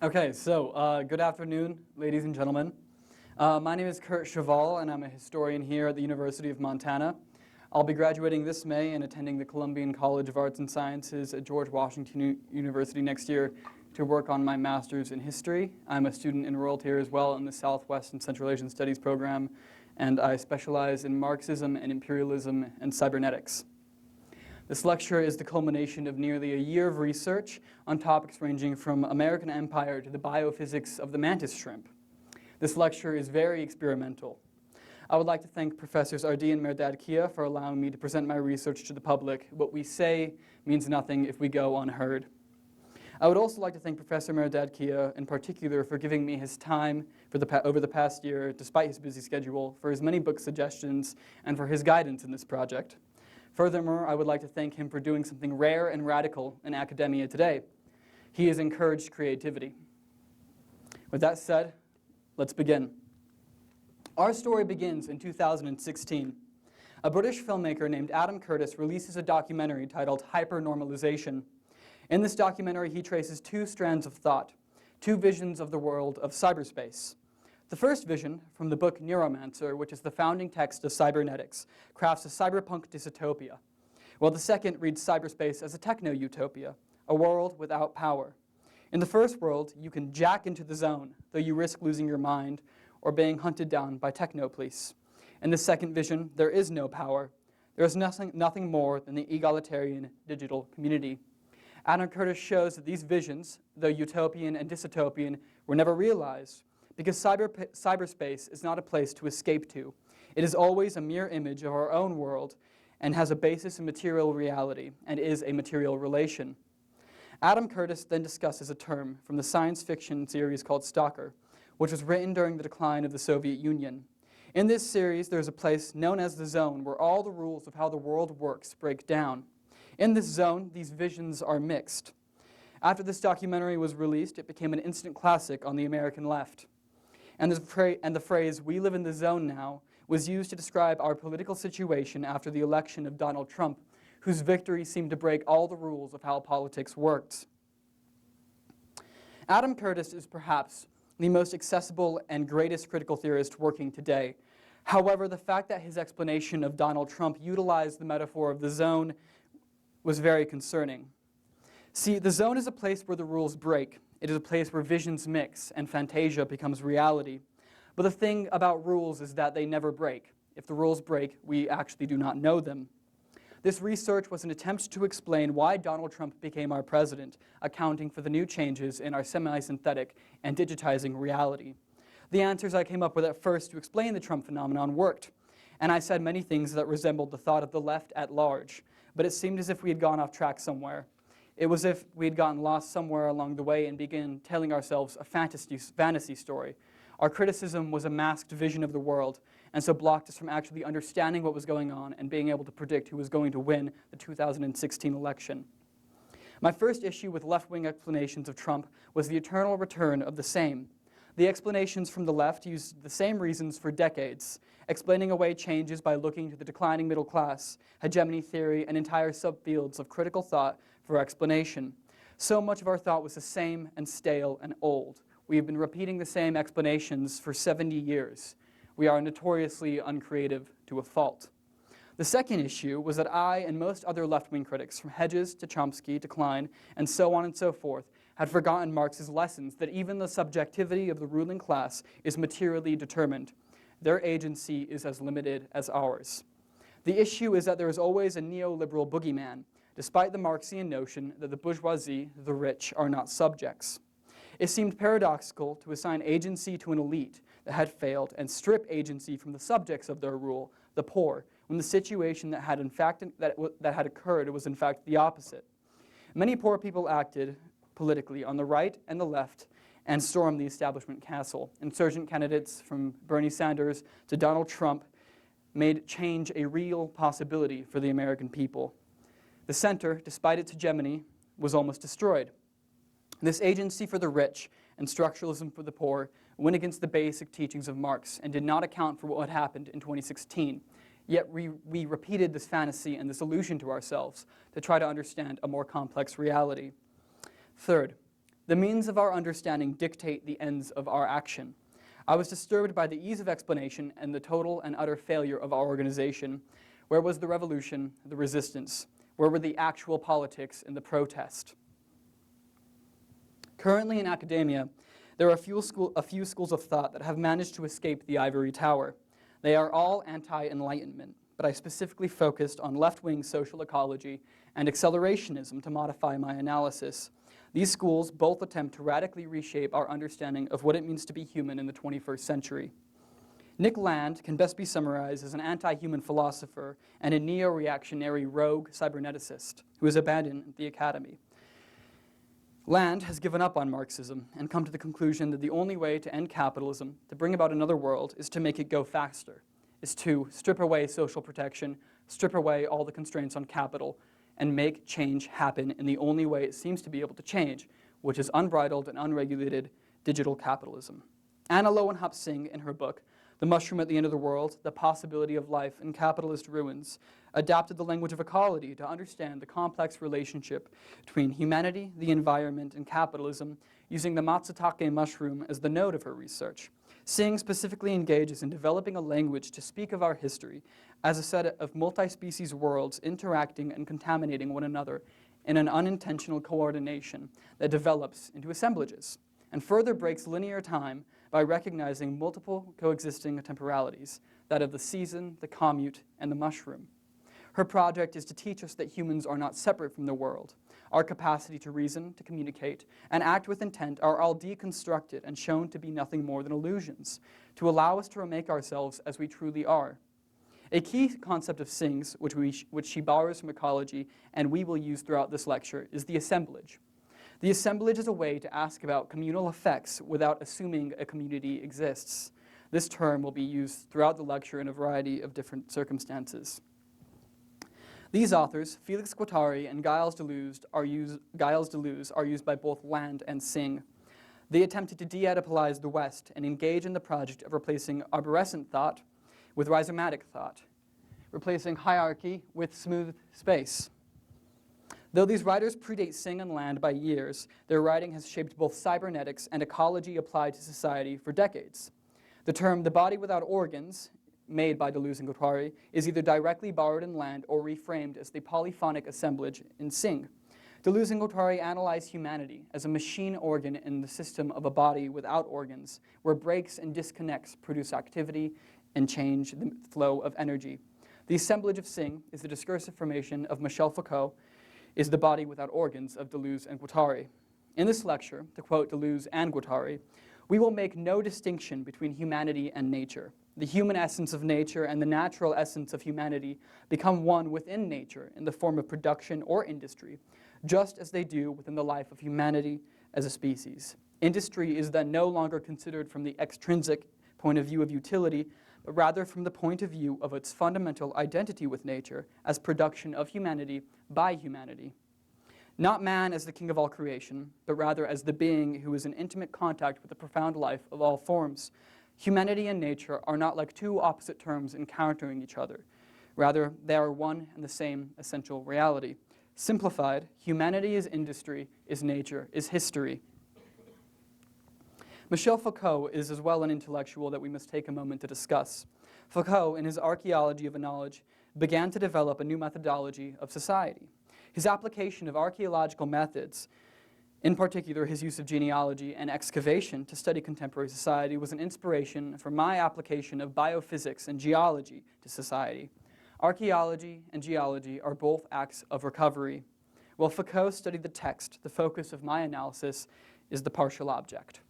Okay, so good afternoon, ladies and gentlemen. My name is Kurt Cheval, and I'm a historian here at the University of Montana. I'll be graduating this May and attending the Columbian College of Arts and Sciences at George Washington University next year to work on my master's in history. I'm a student enrolled here as well in the Southwest and Central Asian Studies program, and I specialize in Marxism and imperialism and cybernetics. This lecture is the culmination of nearly a year of research on topics ranging from American empire to the biophysics of the mantis shrimp. This lecture is very experimental. I would like to thank Professors Ardi and Merdad-Kia for allowing me to present my research to the public. What we say means nothing if we go unheard. I would also like to thank Professor Merdad-Kia in particular for giving me his time over the past year, despite his busy schedule, for his many book suggestions, and for his guidance in this project. Furthermore, I would like to thank him for doing something rare and radical in academia today. He has encouraged creativity. With that said, let's begin. Our story begins in 2016. A British filmmaker named Adam Curtis releases a documentary titled Hypernormalization. In this documentary, he traces two strands of thought, two visions of the world of cyberspace. The first vision, from the book Neuromancer, which is the founding text of cybernetics, crafts a cyberpunk dystopia, while the second reads cyberspace as a techno-utopia, a world without power. In the first world, you can jack into the zone, though you risk losing your mind or being hunted down by techno-police. In the second vision, there is no power. There is nothing more than the egalitarian digital community. Adam Curtis shows that these visions, though utopian and dystopian, were never realized, because cyberspace is not a place to escape to. It is always a mere image of our own world and has a basis in material reality and is a material relation. Adam Curtis then discusses a term from the science fiction series called Stalker, which was written during the decline of the Soviet Union. In this series, there is a place known as the zone where all the rules of how the world works break down. In this zone, these visions are mixed. After this documentary was released, it became an instant classic on the American left. And the phrase, "we live in the zone now," was used to describe our political situation after the election of Donald Trump, whose victory seemed to break all the rules of how politics worked. Adam Curtis is perhaps the most accessible and greatest critical theorist working today. However, the fact that his explanation of Donald Trump utilized the metaphor of the zone was very concerning. See, the zone is a place where the rules break. It is a place where visions mix and fantasia becomes reality. But the thing about rules is that they never break. If the rules break, we actually do not know them. This research was an attempt to explain why Donald Trump became our president, accounting for the new changes in our semi-synthetic and digitizing reality. The answers I came up with at first to explain the Trump phenomenon worked, and I said many things that resembled the thought of the left at large, but it seemed as if we had gone off track somewhere. It was as if we had gotten lost somewhere along the way and began telling ourselves a fantasy story. Our criticism was a masked vision of the world, and so blocked us from actually understanding what was going on and being able to predict who was going to win the 2016 election. My first issue with left-wing explanations of Trump was the eternal return of the same. The explanations from the left used the same reasons for decades, explaining away changes by looking to the declining middle class, hegemony theory, and entire subfields of critical thought for explanation. So much of our thought was the same and stale and old. We have been repeating the same explanations for 70 years. We are notoriously uncreative to a fault. The second issue was that I and most other left-wing critics, from Hedges to Chomsky to Klein, and so on and so forth, had forgotten Marx's lessons that even the subjectivity of the ruling class is materially determined. Their agency is as limited as ours. The issue is that there is always a neoliberal boogeyman, despite the Marxian notion that the bourgeoisie, the rich, are not subjects. It seemed paradoxical to assign agency to an elite that had failed and strip agency from the subjects of their rule, the poor, when the situation that had occurred was in fact the opposite. Many poor people acted politically on the right and the left and stormed the establishment castle. Insurgent candidates from Bernie Sanders to Donald Trump made change a real possibility for the American people. The center, despite its hegemony, was almost destroyed. This agency for the rich and structuralism for the poor went against the basic teachings of Marx and did not account for what had happened in 2016. Yet we repeated this fantasy and this illusion to ourselves to try to understand a more complex reality. Third, The means of our understanding dictate the ends of our action. I was disturbed by the ease of explanation and the total and utter failure of our organization. Where was the revolution, the resistance? Where were the actual politics and the protest? Currently in academia, there are a few schools of thought that have managed to escape the ivory tower. They are all anti-enlightenment, but I specifically focused on left-wing social ecology and accelerationism to modify my analysis. These schools both attempt to radically reshape our understanding of what it means to be human in the 21st century. Nick Land can best be summarized as an anti-human philosopher and a neo-reactionary rogue cyberneticist who has abandoned the academy. Land has given up on Marxism and come to the conclusion that the only way to end capitalism, to bring about another world, is to make it go faster, is to strip away social protection, strip away all the constraints on capital, and make change happen in the only way it seems to be able to change, which is unbridled and unregulated digital capitalism. Anna Lowenhaupt Singh, in her book, The Mushroom at the End of the World, The Possibility of Life in Capitalist Ruins, adapted the language of ecology to understand the complex relationship between humanity, the environment, and capitalism, using the matsutake mushroom as the node of her research. Singh specifically engages in developing a language to speak of our history as a set of multi-species worlds interacting and contaminating one another in an unintentional coordination that develops into assemblages, and further breaks linear time by recognizing multiple coexisting temporalities, that of the season, the commute, and the mushroom. Her project is to teach us that humans are not separate from the world. Our capacity to reason, to communicate, and act with intent are all deconstructed and shown to be nothing more than illusions, to allow us to remake ourselves as we truly are. A key concept of Singh's, which she borrows from ecology and we will use throughout this lecture, is the assemblage. The assemblage is a way to ask about communal effects without assuming a community exists. This term will be used throughout the lecture in a variety of different circumstances. These authors, Felix Guattari and Gilles Deleuze, are used by both Land and Singh. They attempted to de-Oedipalize the West and engage in the project of replacing arborescent thought with rhizomatic thought, replacing hierarchy with smooth space. Though these writers predate Singh and Land by years, their writing has shaped both cybernetics and ecology applied to society for decades. The term the body without organs, made by Deleuze and Guattari, is either directly borrowed in Land or reframed as the polyphonic assemblage in Singh. Deleuze and Guattari analyze humanity as a machine organ in the system of a body without organs, where breaks and disconnects produce activity and change the flow of energy. The assemblage of Singh is the discursive formation of Michel Foucault, is the body without organs of Deleuze and Guattari. In this lecture, to quote Deleuze and Guattari, we will make no distinction between humanity and nature. The human essence of nature and the natural essence of humanity become one within nature in the form of production or industry, just as they do within the life of humanity as a species. Industry is then no longer considered from the extrinsic point of view of utility, but rather from the point of view of its fundamental identity with nature as production of humanity by humanity. Not man as the king of all creation, but rather as the being who is in intimate contact with the profound life of all forms. Humanity and nature are not like two opposite terms encountering each other. Rather, they are one and the same essential reality. Simplified, humanity is industry, is nature, is history. Michel Foucault is as well an intellectual that we must take a moment to discuss. Foucault, in his Archaeology of a Knowledge, began to develop a new methodology of society. His application of archaeological methods, in particular his use of genealogy and excavation to study contemporary society, was an inspiration for my application of biophysics and geology to society. Archaeology and geology are both acts of recovery. While Foucault studied the text, the focus of my analysis is the partial object.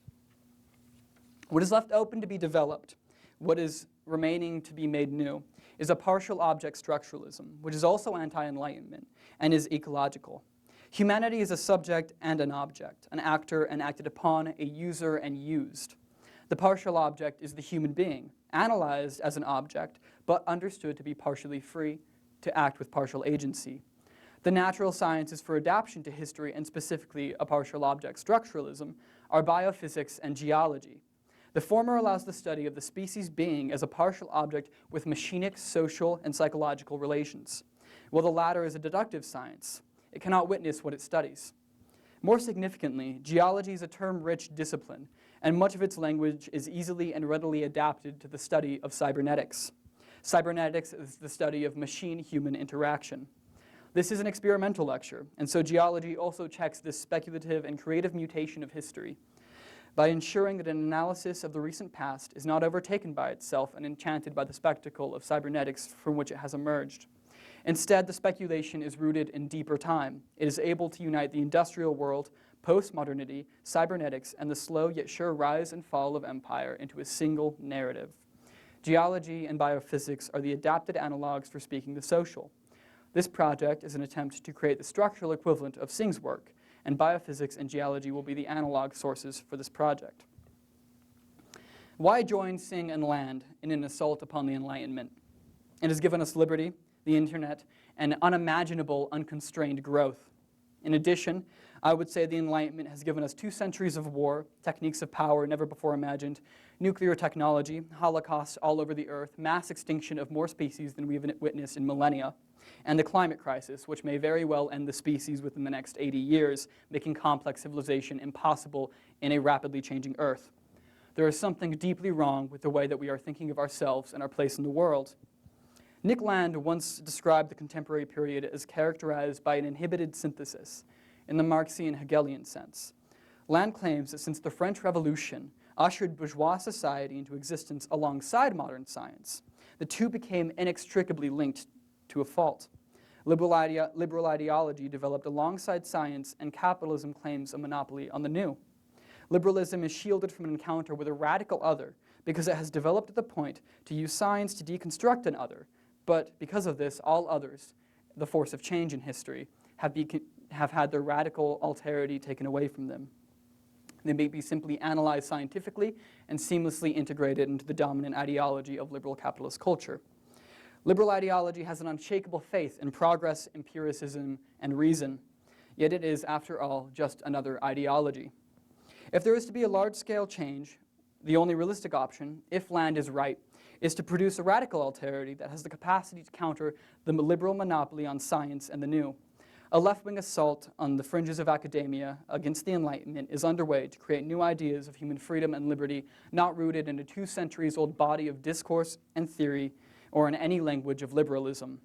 What is left open to be developed, what is remaining to be made new, is a partial object structuralism, which is also anti-enlightenment and is ecological. Humanity is a subject and an object, an actor and acted upon, a user and used. The partial object is the human being, analyzed as an object, but understood to be partially free, to act with partial agency. The natural sciences for adaptation to history, and specifically a partial object structuralism, are biophysics and geology. The former allows the study of the species being as a partial object with machinic, social, and psychological relations, while the latter is a deductive science. It cannot witness what it studies. More significantly, geology is a term-rich discipline, and much of its language is easily and readily adapted to the study of cybernetics. Cybernetics is the study of machine-human interaction. This is an experimental lecture, and so geology also checks this speculative and creative mutation of history by ensuring that an analysis of the recent past is not overtaken by itself and enchanted by the spectacle of cybernetics from which it has emerged. Instead, the speculation is rooted in deeper time. It is able to unite the industrial world, postmodernity, cybernetics, and the slow yet sure rise and fall of empire into a single narrative. Geology and biophysics are the adapted analogs for speaking the social. This project is an attempt to create the structural equivalent of Singh's work, and biophysics and geology will be the analog sources for this project. Why join Singh and Land in an assault upon the Enlightenment? It has given us liberty, the internet, and unimaginable, unconstrained growth. In addition, I would say the Enlightenment has given us 2 centuries of war, techniques of power never before imagined, nuclear technology, holocausts all over the earth, mass extinction of more species than we've witnessed in millennia, and the climate crisis, which may very well end the species within the next 80 years, making complex civilization impossible in a rapidly changing Earth. There is something deeply wrong with the way that we are thinking of ourselves and our place in the world. Nick Land once described the contemporary period as characterized by an inhibited synthesis, in the Marxian Hegelian sense. Land claims that since the French Revolution ushered bourgeois society into existence alongside modern science, the two became inextricably linked to a fault. Liberal ideology developed alongside science, and capitalism claims a monopoly on the new. Liberalism is shielded from an encounter with a radical other because it has developed at the point to use science to deconstruct an other, but because of this, all others, the force of change in history, have had their radical alterity taken away from them. They may be simply analyzed scientifically and seamlessly integrated into the dominant ideology of liberal capitalist culture. Liberal ideology has an unshakable faith in progress, empiricism, and reason, yet it is, after all, just another ideology. If there is to be a large-scale change, the only realistic option, if Land is right, is to produce a radical alterity that has the capacity to counter the liberal monopoly on science and the new. A left-wing assault on the fringes of academia against the Enlightenment is underway to create new ideas of human freedom and liberty, not rooted in a 2 centuries-old body of discourse and theory, or in any language of liberalism.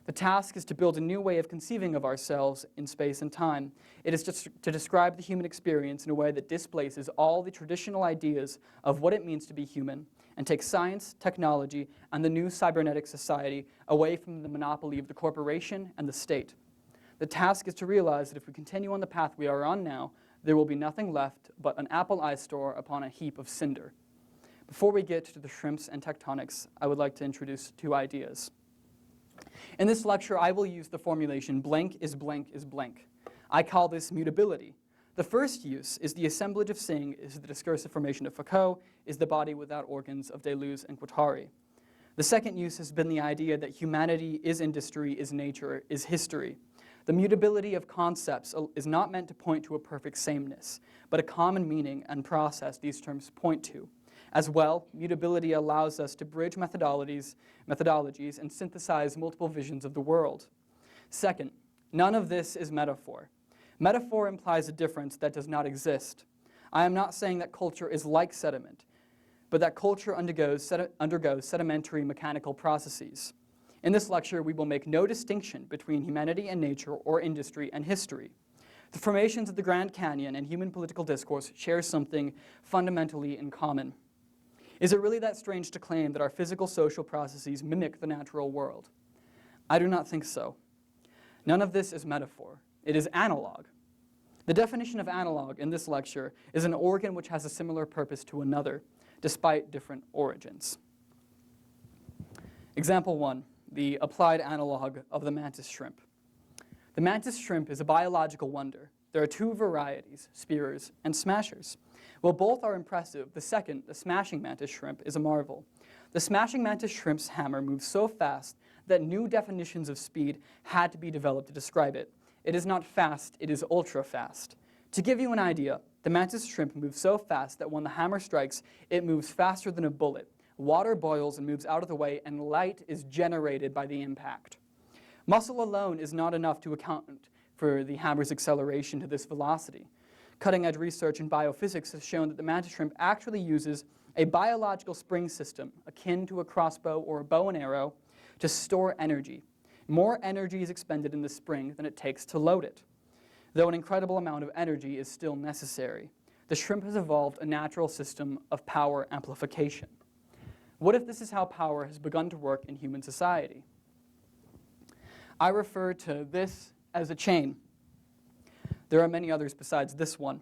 The task is to build a new way of conceiving of ourselves in space and time. It is just to describe the human experience in a way that displaces all the traditional ideas of what it means to be human, and takes science, technology, and the new cybernetic society away from the monopoly of the corporation and the state. The task is to realize that if we continue on the path we are on now, there will be nothing left but an Apple iStore upon a heap of cinder. Before we get to the shrimps and tectonics, I would like to introduce 2 ideas. In this lecture, I will use the formulation blank is blank is blank. I call this mutability. The first use is the assemblage of Singh is the discursive formation of Foucault, is the body without organs of Deleuze and Guattari. The second use has been the idea that humanity is industry, is nature, is history. The mutability of concepts is not meant to point to a perfect sameness, but a common meaning and process these terms point to. As well, mutability allows us to bridge methodologies and synthesize multiple visions of the world. Second, none of this is metaphor. Metaphor implies a difference that does not exist. I am not saying that culture is like sediment, but that culture undergoes sedimentary mechanical processes. In this lecture, we will make no distinction between humanity and nature or industry and history. The formations of the Grand Canyon and human political discourse share something fundamentally in common. Is it really that strange to claim that our physical social processes mimic the natural world? I do not think so. None of this is metaphor. It is analog. The definition of analog in this lecture is an organ which has a similar purpose to another, despite different origins. Example 1, the applied analog of the mantis shrimp. The mantis shrimp is a biological wonder. There are 2 varieties, spearers and smashers. While both are impressive, the second, the smashing mantis shrimp, is a marvel. The smashing mantis shrimp's hammer moves so fast that new definitions of speed had to be developed to describe it. It is not fast, it is ultra fast. To give you an idea, the mantis shrimp moves so fast that when the hammer strikes, it moves faster than a bullet. Water boils and moves out of the way, and light is generated by the impact. Muscle alone is not enough to account for the hammer's acceleration to this velocity. Cutting-edge research in biophysics has shown that the mantis shrimp actually uses a biological spring system akin to a crossbow or a bow and arrow to store energy. More energy is expended in the spring than it takes to load it, though an incredible amount of energy is still necessary. The shrimp has evolved a natural system of power amplification. What if this is how power has begun to work in human society? I refer to this as a chain. There are many others besides this one.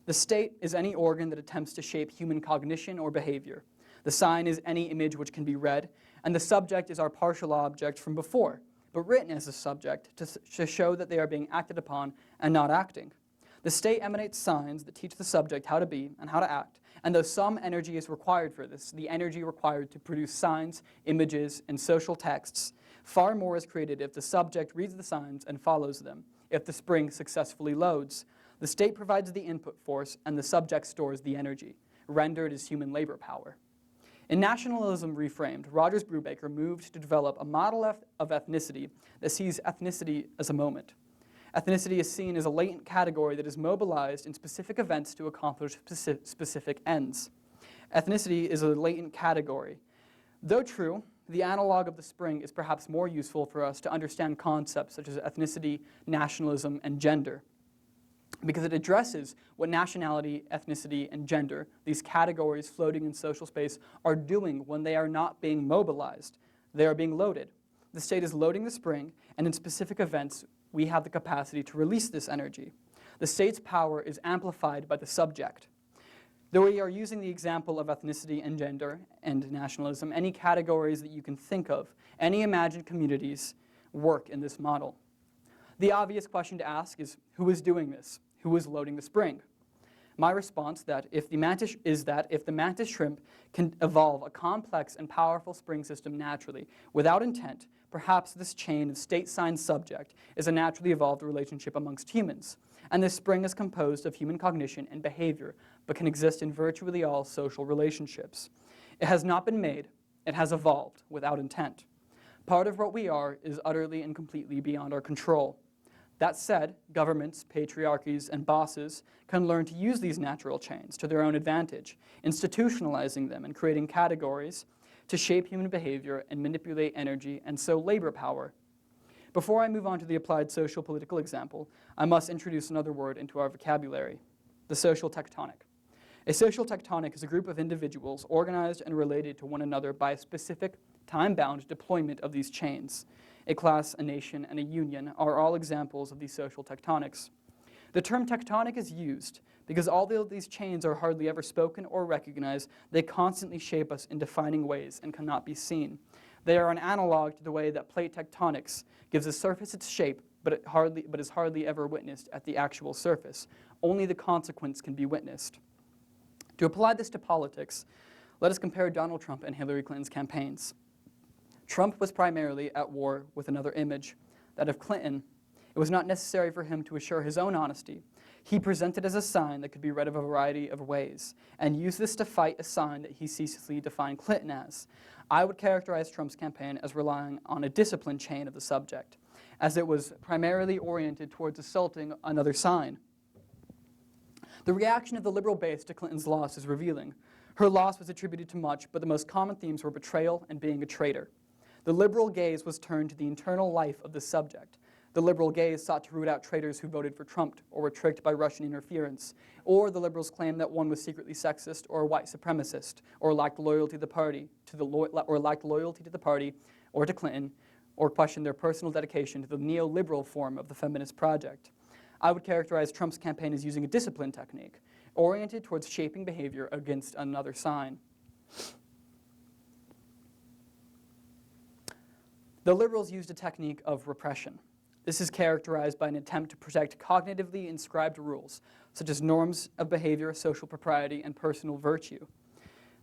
The state is any organ that attempts to shape human cognition or behavior. The sign is any image which can be read, and the subject is our partial object from before, but written as a subject to show that they are being acted upon and not acting. The state emanates signs that teach the subject how to be and how to act, and though some energy is required for this, the energy required to produce signs, images, and social texts, far more is created if the subject reads the signs and follows them. If the spring successfully loads, the state provides the input force and the subject stores the energy, rendered as human labor power. In Nationalism Reframed, Rogers Brubaker moved to develop a model of ethnicity that sees ethnicity as a moment. Ethnicity is seen as a latent category that is mobilized in specific events to accomplish specific ends. Ethnicity is a latent category. Though true, the analog of the spring is perhaps more useful for us to understand concepts such as ethnicity, nationalism, and gender, because it addresses what nationality, ethnicity, and gender, these categories floating in social space, are doing when they are not being mobilized. They are being loaded. The state is loading the spring, and in specific events, we have the capacity to release this energy. The state's power is amplified by the subject. Though we are using the example of ethnicity and gender and nationalism, any categories that you can think of, any imagined communities work in this model. The obvious question to ask is, who is doing this? Who is loading the spring? My response is that if the mantis shrimp can evolve a complex and powerful spring system naturally, without intent, perhaps this chain of state-signed subject is a naturally evolved relationship amongst humans, and this spring is composed of human cognition and behavior, but can exist in virtually all social relationships. It has not been made, it has evolved without intent. Part of what we are is utterly and completely beyond our control. That said, governments, patriarchies, and bosses can learn to use these natural chains to their own advantage, institutionalizing them and creating categories to shape human behavior and manipulate energy and so labor power. Before I move on to the applied social political example, I must introduce another word into our vocabulary, the social tectonic. A social tectonic is a group of individuals organized and related to one another by a specific, time-bound deployment of these chains. A class, a nation, and a union are all examples of these social tectonics. The term tectonic is used because although these chains are hardly ever spoken or recognized, they constantly shape us in defining ways and cannot be seen. They are an analog to the way that plate tectonics gives a surface its shape, but is hardly ever witnessed at the actual surface. Only the consequence can be witnessed. To apply this to politics, let us compare Donald Trump and Hillary Clinton's campaigns. Trump was primarily at war with another image, that of Clinton. It was not necessary for him to assure his own honesty. He presented as a sign that could be read of a variety of ways, and used this to fight a sign that he ceaselessly defined Clinton as. I would characterize Trump's campaign as relying on a discipline chain of the subject, as it was primarily oriented towards assaulting another sign. The reaction of the liberal base to Clinton's loss is revealing. Her loss was attributed to much, but the most common themes were betrayal and being a traitor. The liberal gaze was turned to the internal life of the subject. The liberal gaze sought to root out traitors who voted for Trump or were tricked by Russian interference. Or the liberals claimed that one was secretly sexist or white supremacist, or lacked loyalty to the party, or to Clinton, or questioned their personal dedication to the neoliberal form of the feminist project. I would characterize Trump's campaign as using a discipline technique, oriented towards shaping behavior against another sign. The liberals used a technique of repression. This is characterized by an attempt to protect cognitively inscribed rules, such as norms of behavior, social propriety, and personal virtue.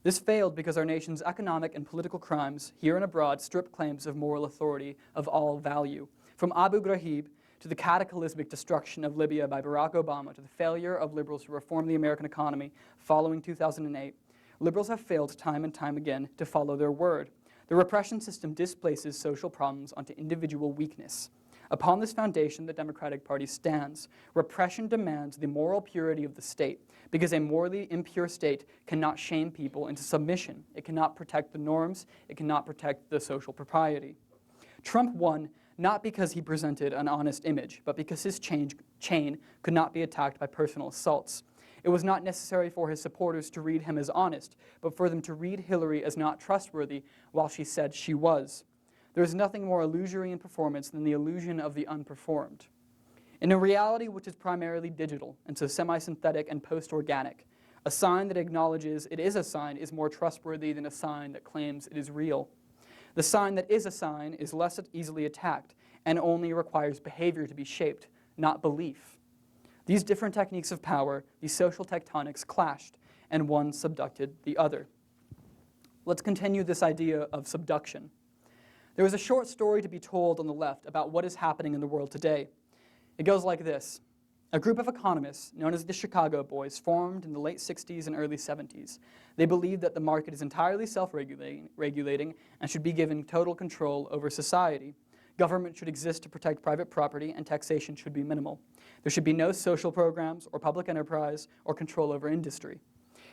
This failed because our nation's economic and political crimes, here and abroad, strip claims of moral authority of all value. From Abu Ghraib to the cataclysmic destruction of Libya by Barack Obama to the failure of liberals to reform the American economy following 2008, liberals have failed time and time again to follow their word. The repression system displaces social problems onto individual weakness. Upon this foundation, the Democratic Party stands. Repression demands the moral purity of the state, because a morally impure state cannot shame people into submission. It cannot protect the norms. It cannot protect the social propriety. Trump won not because he presented an honest image, but because his chain could not be attacked by personal assaults. It was not necessary for his supporters to read him as honest, but for them to read Hillary as not trustworthy while she said she was. There is nothing more illusory in performance than the illusion of the unperformed. In a reality which is primarily digital, and so semi-synthetic and post-organic, a sign that acknowledges it is a sign is more trustworthy than a sign that claims it is real. The sign that is a sign is less easily attacked and only requires behavior to be shaped, not belief. These different techniques of power, these social tectonics, clashed, and one subducted the other. Let's continue this idea of subduction. There is a short story to be told on the left about what is happening in the world today. It goes like this. A group of economists, known as the Chicago Boys, formed in the late 60s and early 70s. They believed that the market is entirely self-regulating and should be given total control over society. Government should exist to protect private property, and taxation should be minimal. There should be no social programs or public enterprise or control over industry.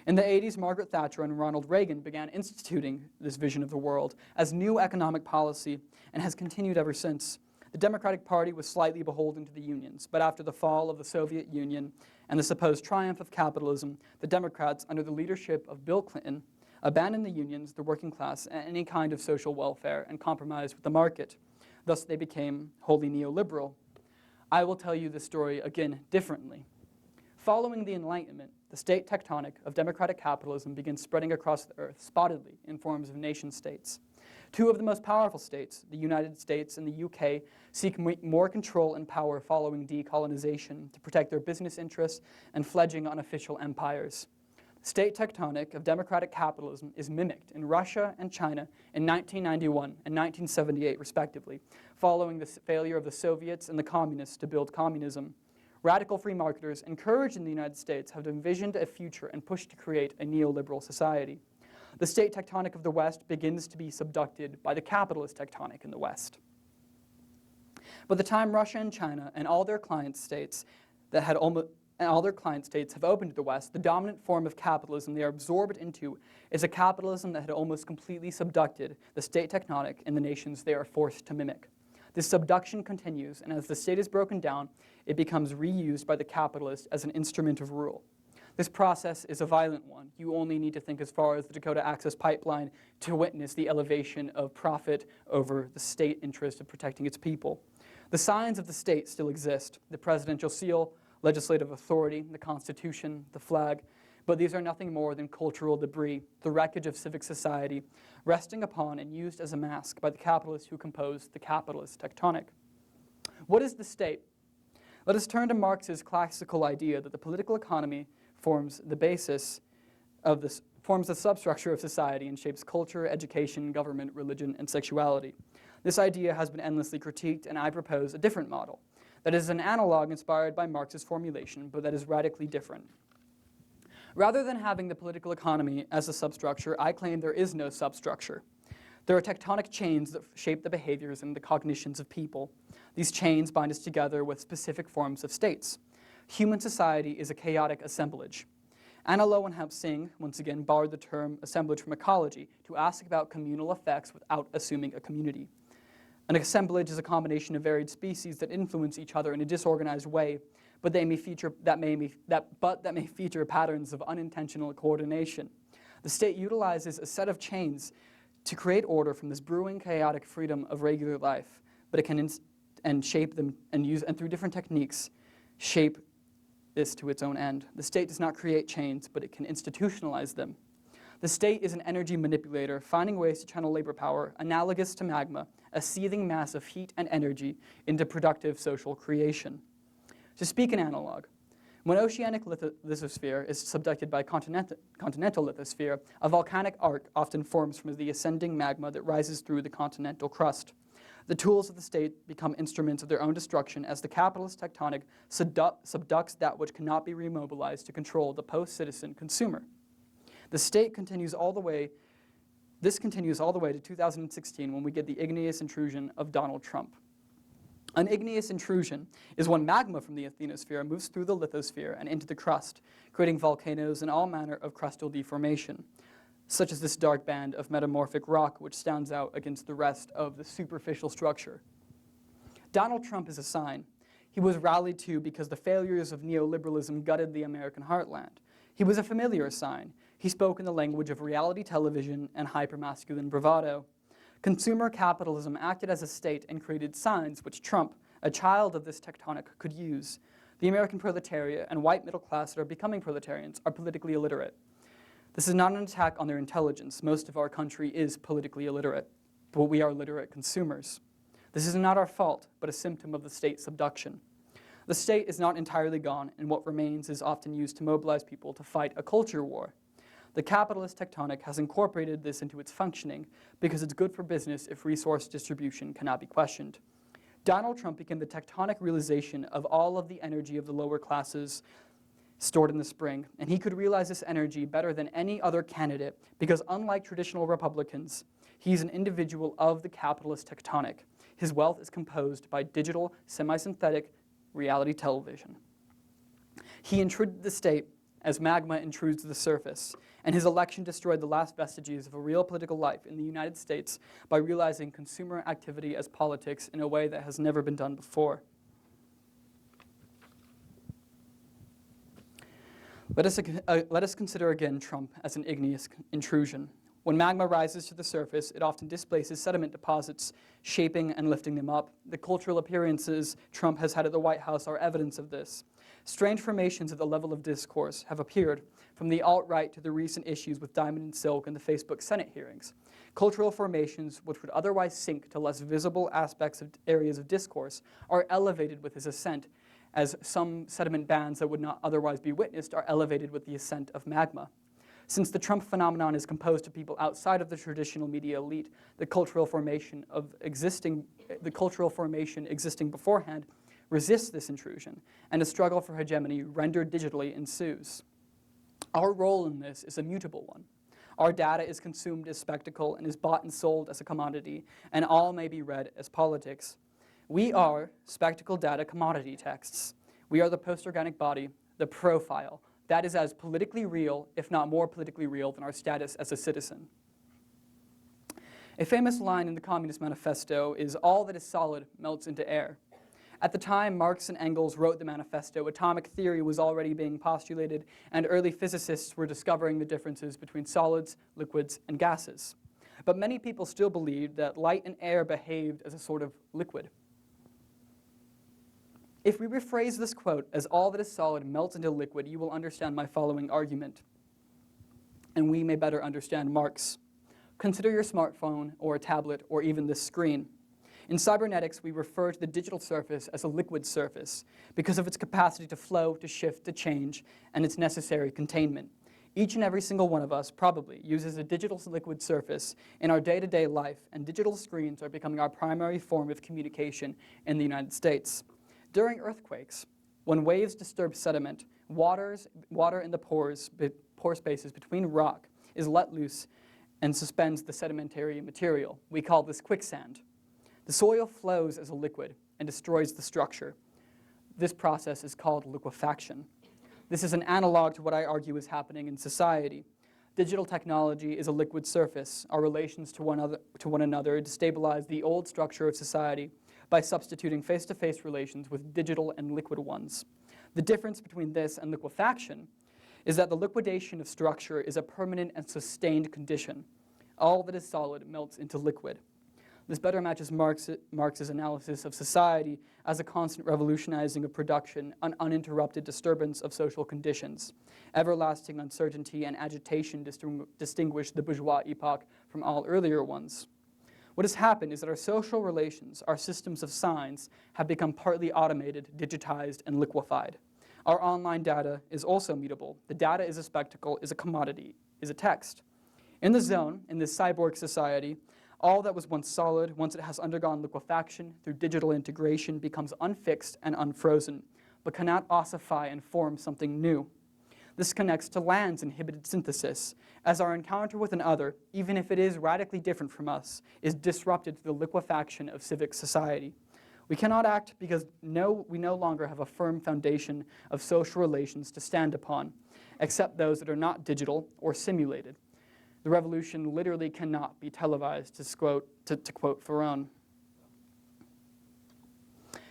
In the 80s, Margaret Thatcher and Ronald Reagan began instituting this vision of the world as new economic policy and has continued ever since. The Democratic Party was slightly beholden to the unions, but after the fall of the Soviet Union and the supposed triumph of capitalism, the Democrats, under the leadership of Bill Clinton, abandoned the unions, the working class, and any kind of social welfare and compromised with the market. Thus, they became wholly neoliberal. I will tell you the story again differently. Following the Enlightenment, the state tectonic of democratic capitalism begins spreading across the earth spottedly in forms of nation-states. Two of the most powerful states, the United States and the UK, seek more control and power following decolonization to protect their business interests and fledgling unofficial empires. The state tectonic of democratic capitalism is mimicked in Russia and China in 1991 and 1978, respectively, following the failure of the Soviets and the communists to build communism. Radical free marketers encouraged in the United States have envisioned a future and pushed to create a neoliberal society. The state tectonic of the West begins to be subducted by the capitalist tectonic in the West. By the time Russia and China and all their client states have opened to the West, the dominant form of capitalism they are absorbed into is a capitalism that had almost completely subducted the state tectonic in the nations they are forced to mimic. This subduction continues, and as the state is broken down, it becomes reused by the capitalist as an instrument of rule. This process is a violent one. You only need to think as far as the Dakota Access Pipeline to witness the elevation of profit over the state interest of protecting its people. The signs of the state still exist: the presidential seal, legislative authority, the Constitution, the flag, but these are nothing more than cultural debris, the wreckage of civic society, resting upon and used as a mask by the capitalists who compose the capitalist tectonic. What is the state? Let us turn to Marx's classical idea that the political economy forms the substructure of society and shapes culture, education, government, religion, and sexuality. This idea has been endlessly critiqued, and I propose a different model that is an analog inspired by Marx's formulation, but that is radically different. Rather than having the political economy as a substructure, I claim there is no substructure. There are tectonic chains that shape the behaviors and the cognitions of people. These chains bind us together with specific forms of states. Human society is a chaotic assemblage. Anna Lowenhaupt Singh, once again, borrowed the term assemblage from ecology to ask about communal effects without assuming a community. An assemblage is a combination of varied species that influence each other in a disorganized way, but that may feature patterns of unintentional coordination. The state utilizes a set of chains to create order from this brewing, chaotic freedom of regular life, but it can shape them and through different techniques shape this to its own end. The state does not create chains, but it can institutionalize them. The state is an energy manipulator, finding ways to channel labor power, analogous to magma, a seething mass of heat and energy, into productive social creation. To speak in analog, when oceanic lithosphere is subducted by continental lithosphere, a volcanic arc often forms from the ascending magma that rises through the continental crust. The tools of the state become instruments of their own destruction as the capitalist tectonic subducts that which cannot be remobilized to control the post-citizen consumer. This continues all the way to 2016 when we get the igneous intrusion of Donald Trump. An igneous intrusion is when magma from the asthenosphere moves through the lithosphere and into the crust, creating volcanoes and all manner of crustal deformation, such as this dark band of metamorphic rock which stands out against the rest of the superficial structure. Donald Trump is a sign. He was rallied to because the failures of neoliberalism gutted the American heartland. He was a familiar sign. He spoke in the language of reality television and hypermasculine bravado. Consumer capitalism acted as a state and created signs which Trump, a child of this tectonic, could use. The American proletariat and white middle class that are becoming proletarians are politically illiterate. This is not an attack on their intelligence. Most of our country is politically illiterate, but we are literate consumers. This is not our fault, but a symptom of the state subduction. The state is not entirely gone, and what remains is often used to mobilize people to fight a culture war. The capitalist tectonic has incorporated this into its functioning because it's good for business if resource distribution cannot be questioned. Donald Trump became the tectonic realization of all of the energy of the lower classes stored in the spring, and he could realize this energy better than any other candidate because unlike traditional Republicans, he's an individual of the capitalist tectonic. His wealth is composed by digital, semi-synthetic reality television. He intruded the state as magma intrudes the surface, and his election destroyed the last vestiges of a real political life in the United States by realizing consumer activity as politics in a way that has never been done before. Let us consider again Trump as an igneous intrusion. When magma rises to the surface, it often displaces sediment deposits, shaping and lifting them up. The cultural appearances Trump has had at the White House are evidence of this. Strange formations at the level of discourse have appeared, from the alt-right to the recent issues with Diamond and Silk and the Facebook Senate hearings. Cultural formations which would otherwise sink to less visible aspects of areas of discourse are elevated with his ascent, as some sediment bands that would not otherwise be witnessed are elevated with the ascent of magma. Since the Trump phenomenon is composed of people outside of the traditional media elite, the cultural formation existing beforehand resists this intrusion, and a struggle for hegemony rendered digitally ensues. Our role in this is a mutable one. Our data is consumed as spectacle and is bought and sold as a commodity, and all may be read as politics. We are spectacle data commodity texts. We are the post-organic body, the profile, that is as politically real, if not more politically real, than our status as a citizen. A famous line in the Communist Manifesto is, "All that is solid melts into air." At the time Marx and Engels wrote the manifesto, atomic theory was already being postulated, and early physicists were discovering the differences between solids, liquids, and gases. But many people still believed that light and air behaved as a sort of liquid. If we rephrase this quote as "all that is solid melts into liquid," you will understand my following argument, and we may better understand Marx. Consider your smartphone or a tablet or even this screen. In cybernetics, we refer to the digital surface as a liquid surface because of its capacity to flow, to shift, to change, and its necessary containment. Each and every single one of us probably uses a digital liquid surface in our day-to-day life, and digital screens are becoming our primary form of communication in the United States. During earthquakes, when waves disturb sediment, water in the pore spaces between rock is let loose and suspends the sedimentary material. We call this quicksand. The soil flows as a liquid and destroys the structure. This process is called liquefaction. This is an analog to what I argue is happening in society. Digital technology is a liquid surface. Our relations to one another destabilize the old structure of society by substituting face-to-face relations with digital and liquid ones. The difference between this and liquefaction is that the liquidation of structure is a permanent and sustained condition. All that is solid melts into liquid. This better matches Marx's analysis of society as a constant revolutionizing of production, an uninterrupted disturbance of social conditions. Everlasting uncertainty and agitation distinguish the bourgeois epoch from all earlier ones. What has happened is that our social relations, our systems of signs, have become partly automated, digitized, and liquefied. Our online data is also mutable. The data is a spectacle, is a commodity, is a text. In the zone, in this cyborg society, all that was once solid, once it has undergone liquefaction through digital integration, becomes unfixed and unfrozen, but cannot ossify and form something new. This connects to Land's inhibited synthesis, as our encounter with an other, even if it is radically different from us, is disrupted through the liquefaction of civic society. We cannot act because we no longer have a firm foundation of social relations to stand upon, except those that are not digital or simulated. The revolution literally cannot be televised, to quote Ferron.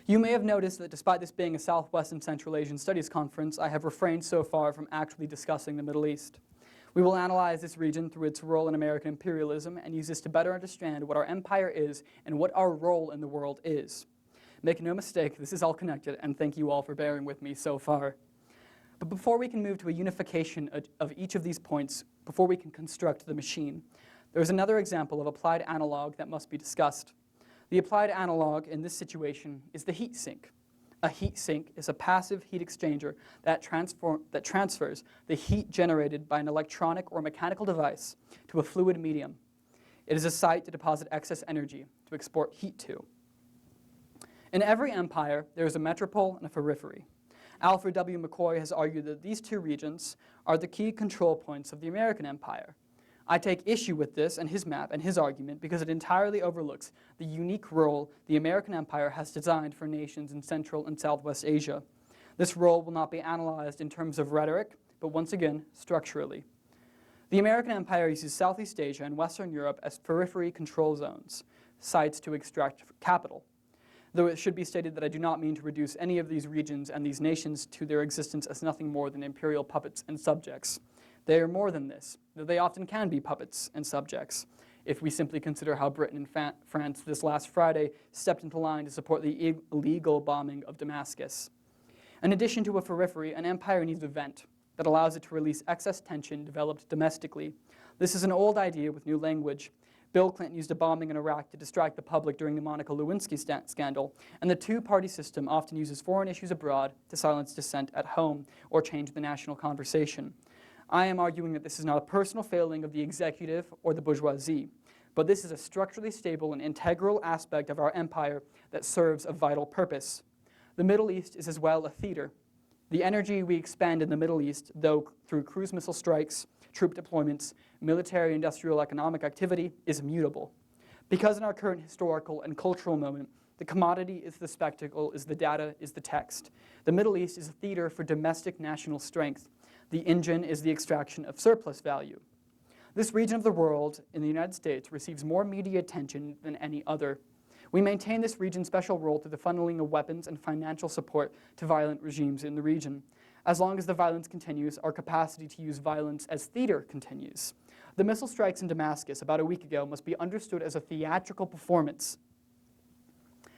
You may have noticed that despite this being a Southwest and Central Asian Studies conference, I have refrained so far from actually discussing the Middle East. We will analyze this region through its role in American imperialism and use this to better understand what our empire is and what our role in the world is. Make no mistake, this is all connected, and thank you all for bearing with me so far. But before we can move to a unification of each of these points, before we can construct the machine, there is another example of applied analog that must be discussed. The applied analog in this situation is the heat sink. A heat sink is a passive heat exchanger that transfers the heat generated by an electronic or mechanical device to a fluid medium. It is a site to deposit excess energy to export heat to. In every empire, there is a metropole and a periphery. Alfred W. McCoy has argued that these two regions are the key control points of the American empire. I take issue with this and his map and his argument because it entirely overlooks the unique role the American empire has designed for nations in Central and Southwest Asia. This role will not be analyzed in terms of rhetoric, but once again, structurally. The American empire uses Southeast Asia and Western Europe as periphery control zones, sites to extract capital. Though it should be stated that I do not mean to reduce any of these regions and these nations to their existence as nothing more than imperial puppets and subjects. They are more than this, though they often can be puppets and subjects, if we simply consider how Britain and France this last Friday stepped into line to support the illegal bombing of Damascus. In addition to a periphery, an empire needs a vent that allows it to release excess tension developed domestically. This is an old idea with new language. Bill Clinton used a bombing in Iraq to distract the public during the Monica Lewinsky scandal, and the two-party system often uses foreign issues abroad to silence dissent at home or change the national conversation. I am arguing that this is not a personal failing of the executive or the bourgeoisie, but this is a structurally stable and integral aspect of our empire that serves a vital purpose. The Middle East is as well a theater. The energy we expend in the Middle East, though through cruise missile strikes, troop deployments, military, industrial, economic activity, is immutable. Because in our current historical and cultural moment, the commodity is the spectacle, is the data, is the text. The Middle East is a theater for domestic national strength. The engine is the extraction of surplus value. This region of the world in the United States receives more media attention than any other. We maintain this region's special role through the funneling of weapons and financial support to violent regimes in the region. As long as the violence continues, our capacity to use violence as theater continues. The missile strikes in Damascus about a week ago must be understood as a theatrical performance.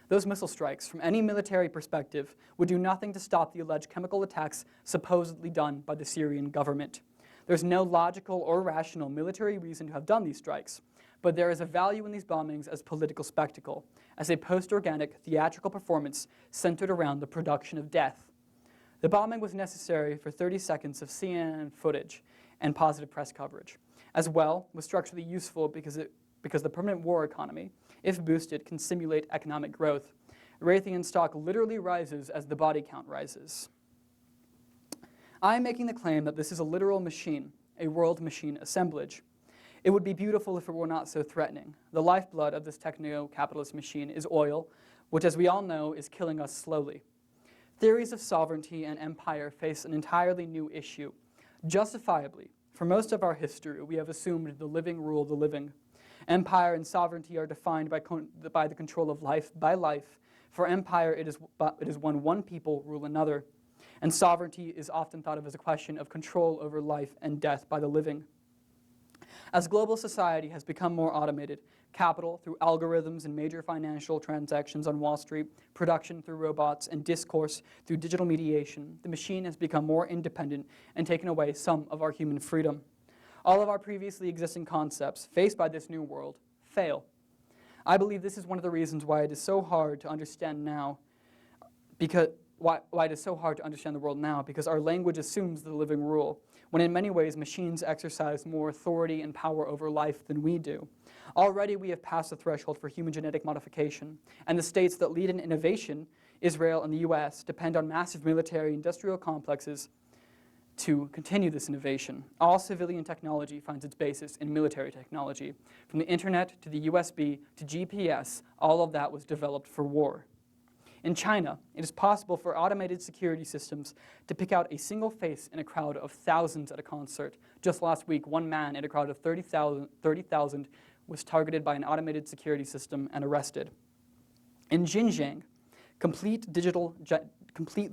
Those missile strikes, from any military perspective, would do nothing to stop the alleged chemical attacks supposedly done by the Syrian government. There's no logical or rational military reason to have done these strikes, but there is a value in these bombings as political spectacle, as a post-organic theatrical performance centered around the production of death. The bombing was necessary for 30 seconds of CNN footage and positive press coverage. As well, was structurally useful because the permanent war economy, if boosted, can simulate economic growth. Raytheon stock literally rises as the body count rises. I am making the claim that this is a literal machine, a world machine assemblage. It would be beautiful if it were not so threatening. The lifeblood of this techno-capitalist machine is oil, which, as we all know, is killing us slowly. Theories of sovereignty and empire face an entirely new issue. Justifiably, for most of our history, we have assumed the living rule the living. Empire and sovereignty are defined by the control of life by life. For empire, it is when one people rule another. And sovereignty is often thought of as a question of control over life and death by the living. As global society has become more automated, capital through algorithms and major financial transactions on Wall Street, production through robots, and discourse through digital mediation, the machine has become more independent and taken away some of our human freedom. All of our previously existing concepts faced by this new world fail. I believe this is one of the reasons why it is so hard to understand now, why it is so hard to understand the world now, because our language assumes the living rule, when in many ways machines exercise more authority and power over life than we do. Already we have passed the threshold for human genetic modification, and the states that lead in innovation, Israel and the US, depend on massive military industrial complexes to continue this innovation. All civilian technology finds its basis in military technology. From the internet to the USB to GPS, all of that was developed for war. In China, it is possible for automated security systems to pick out a single face in a crowd of thousands at a concert. Just last week, one man in a crowd of 30,000 was targeted by an automated security system and arrested. In Xinjiang, completely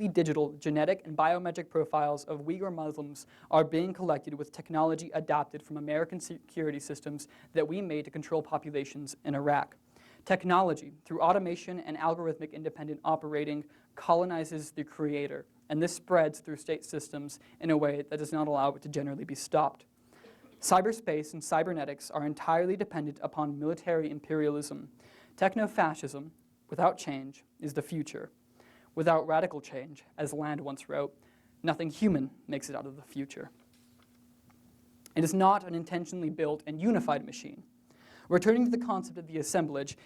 digital genetic and biometric profiles of Uyghur Muslims are being collected with technology adapted from American security systems that we made to control populations in Iraq. Technology, through automation and algorithmic independent operating, colonizes the creator, and this spreads through state systems in a way that does not allow it to generally be stopped. Cyberspace and cybernetics are entirely dependent upon military imperialism. Techno-fascism, without change, is the future. Without radical change, as Land once wrote, nothing human makes it out of the future. It is not an intentionally built and unified machine. Returning to the concept of the assemblage,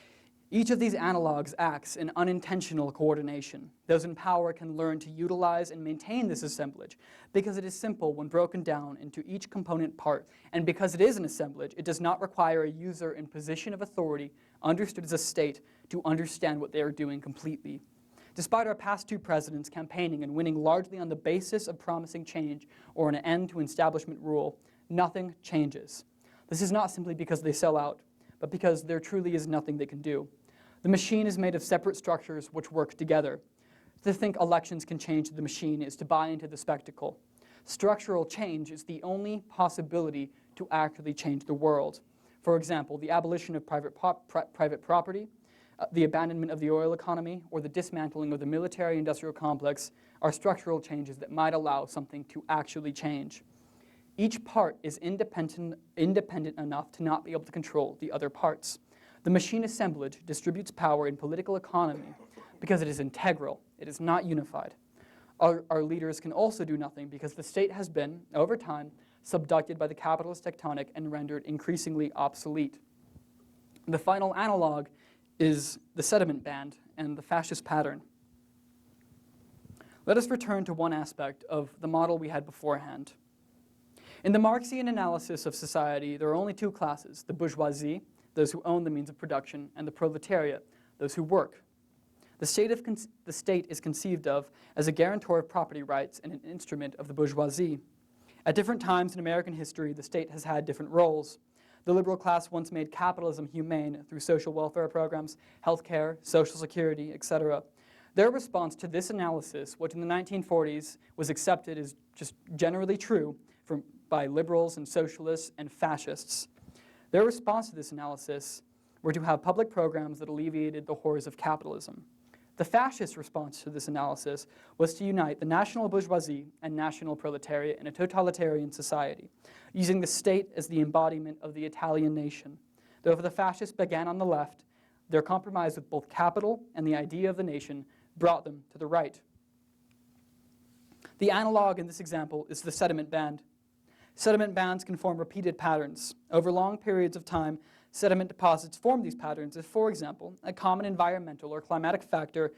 each of these analogs acts in unintentional coordination. Those in power can learn to utilize and maintain this assemblage because it is simple when broken down into each component part, and because it is an assemblage, it does not require a user in position of authority, understood as a state, to understand what they are doing completely. Despite our past two presidents campaigning and winning largely on the basis of promising change or an end to establishment rule, nothing changes. This is not simply because they sell out, but because there truly is nothing they can do. The machine is made of separate structures which work together. To think elections can change the machine is to buy into the spectacle. Structural change is the only possibility to actually change the world. For example, the abolition of private property, the abandonment of the oil economy, or the dismantling of the military-industrial complex are structural changes that might allow something to actually change. Each part is independent enough to not be able to control the other parts. The machine assemblage distributes power in political economy because it is integral, it is not unified. Our leaders can also do nothing because the state has been, over time, subducted by the capitalist tectonic and rendered increasingly obsolete. The final analog is the sediment band and the fascist pattern. Let us return to one aspect of the model we had beforehand. In the Marxian analysis of society, there are only two classes, the bourgeoisie, those who own the means of production, and the proletariat, those who work. The state is conceived of as a guarantor of property rights and an instrument of the bourgeoisie. At different times in American history, the state has had different roles. The liberal class once made capitalism humane through social welfare programs, healthcare, social security, etc. Their response to this analysis, which in the 1940s was accepted as just generally true by liberals and socialists and fascists, their response to this analysis were to have public programs that alleviated the horrors of capitalism. The fascist response to this analysis was to unite the national bourgeoisie and national proletariat in a totalitarian society, using the state as the embodiment of the Italian nation. Though the fascists began on the left, their compromise with both capital and the idea of the nation brought them to the right. The analog in this example is the sediment band. Sediment bands can form repeated patterns. Over long periods of time, sediment deposits form these patterns if, for example, a common environmental or climatic factor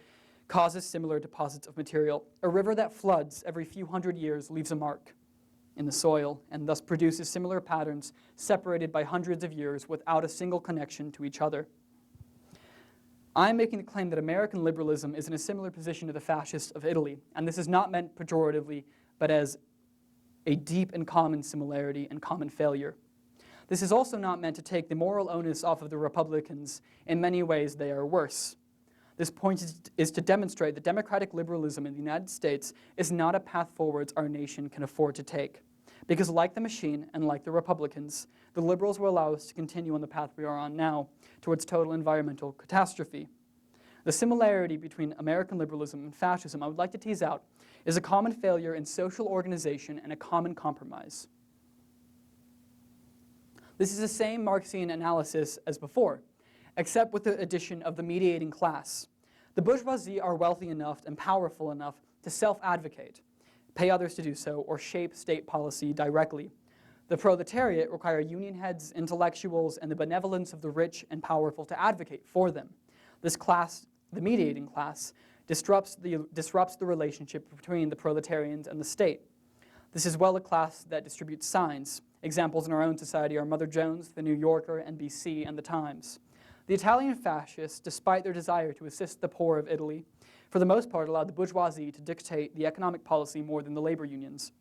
causes similar deposits of material. A river that floods every few hundred years leaves a mark in the soil and thus produces similar patterns separated by hundreds of years without a single connection to each other. I'm making the claim that American liberalism is in a similar position to the fascists of Italy, and this is not meant pejoratively, but as a deep and common similarity and common failure. This is also not meant to take the moral onus off of the Republicans. In many ways, they are worse. This point is to demonstrate that democratic liberalism in the United States is not a path forwards our nation can afford to take. Because like the machine and like the Republicans, the liberals will allow us to continue on the path we are on now towards total environmental catastrophe. The similarity between American liberalism and fascism I would like to tease out is a common failure in social organization and a common compromise. This is the same Marxian analysis as before, except with the addition of the mediating class. The bourgeoisie are wealthy enough and powerful enough to self-advocate, pay others to do so, or shape state policy directly. The proletariat require union heads, intellectuals, and the benevolence of the rich and powerful to advocate for them. This class, the mediating class, disrupts the relationship between the proletarians and the state. This is well a class that distributes signs. Examples in our own society are Mother Jones, The New Yorker, NBC, and The Times. The Italian fascists, despite their desire to assist the poor of Italy, for the most part, allowed the bourgeoisie to dictate the economic policy more than the labor unions.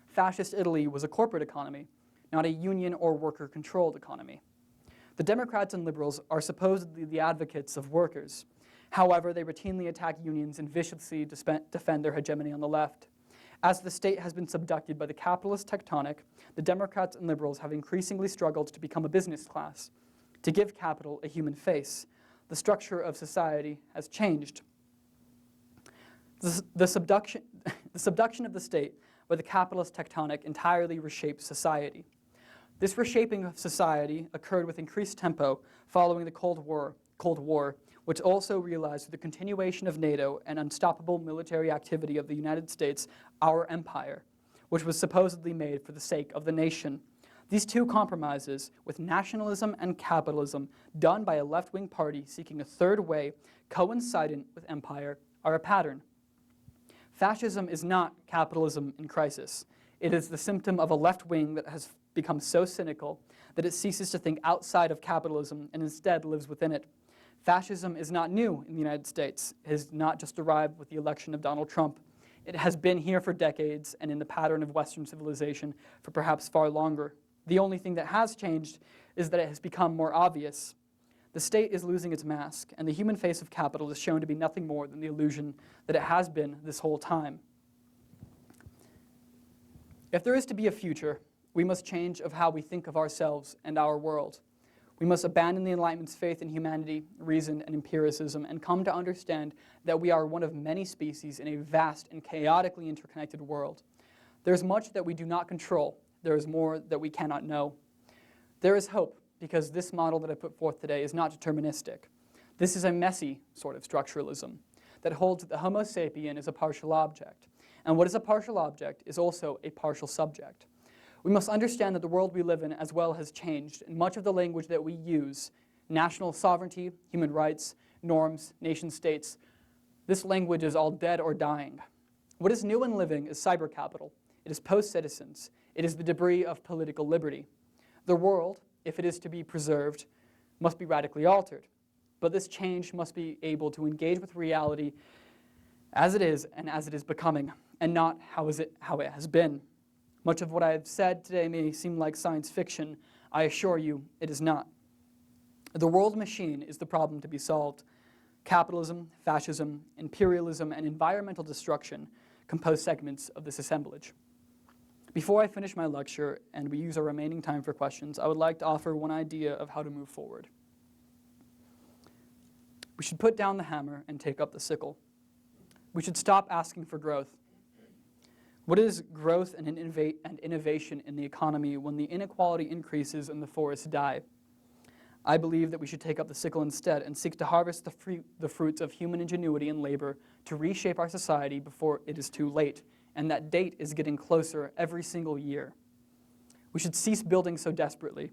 Fascist Italy was a corporate economy, not a union or worker-controlled economy. The Democrats and liberals are supposedly the advocates of workers. However, they routinely attack unions and viciously defend their hegemony on the left. As the state has been subducted by the capitalist tectonic, the Democrats and liberals have increasingly struggled to become a business class, to give capital a human face. The structure of society has changed. The subduction of the state by the capitalist tectonic entirely reshaped society. This reshaping of society occurred with increased tempo following the Cold War, which also realized through the continuation of NATO and unstoppable military activity of the United States, our empire, which was supposedly made for the sake of the nation. These two compromises, with nationalism and capitalism, done by a left-wing party seeking a third way, coincident with empire, are a pattern. Fascism is not capitalism in crisis. It is the symptom of a left wing that has become so cynical that it ceases to think outside of capitalism and instead lives within it. Fascism is not new in the United States. It has not just arrived with the election of Donald Trump. It has been here for decades and in the pattern of Western civilization for perhaps far longer. The only thing that has changed is that it has become more obvious. The state is losing its mask, and the human face of capital is shown to be nothing more than the illusion that it has been this whole time. If there is to be a future, we must change of how we think of ourselves and our world. We must abandon the Enlightenment's faith in humanity, reason, and empiricism, and come to understand that we are one of many species in a vast and chaotically interconnected world. There is much that we do not control. There is more that we cannot know. There is hope, because this model that I put forth today is not deterministic. This is a messy sort of structuralism that holds that the Homo sapien is a partial object, and what is a partial object is also a partial subject. We must understand that the world we live in as well has changed, and much of the language that we use, national sovereignty, human rights, norms, nation states, this language is all dead or dying. What is new and living is cyber capital. It is post-citizens. It is the debris of political liberty. The world, if it is to be preserved, must be radically altered. But this change must be able to engage with reality as it is and as it is becoming, and not how it has been. Much of what I have said today may seem like science fiction. I assure you it is not. The world machine is the problem to be solved. Capitalism, fascism, imperialism, and environmental destruction compose segments of this assemblage. Before I finish my lecture and we use our remaining time for questions, I would like to offer one idea of how to move forward. We should put down the hammer and take up the sickle. We should stop asking for growth. What is growth and innovation in the economy when the inequality increases and the forests die? I believe that we should take up the sickle instead and seek to harvest the fruits of human ingenuity and labor to reshape our society before it is too late, and that date is getting closer every single year. We should cease building so desperately.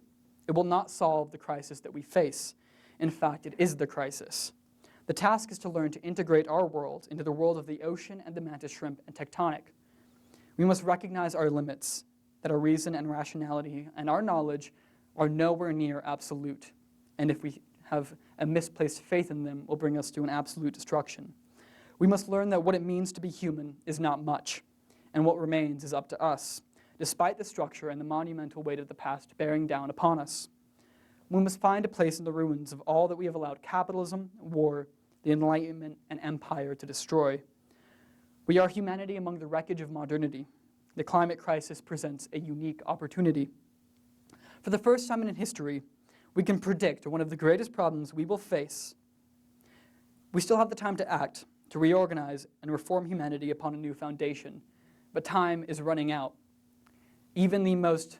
It will not solve the crisis that we face. In fact, it is the crisis. The task is to learn to integrate our world into the world of the ocean and the mantis shrimp and tectonic. We must recognize our limits, that our reason and rationality and our knowledge are nowhere near absolute, and if we have a misplaced faith in them, will bring us to an absolute destruction. We must learn that what it means to be human is not much, and what remains is up to us, despite the structure and the monumental weight of the past bearing down upon us. We must find a place in the ruins of all that we have allowed capitalism, war, the Enlightenment, and empire to destroy. We are humanity among the wreckage of modernity. The climate crisis presents a unique opportunity. For the first time in history, we can predict one of the greatest problems we will face. We still have the time to act, to reorganize and reform humanity upon a new foundation, but time is running out. Even the most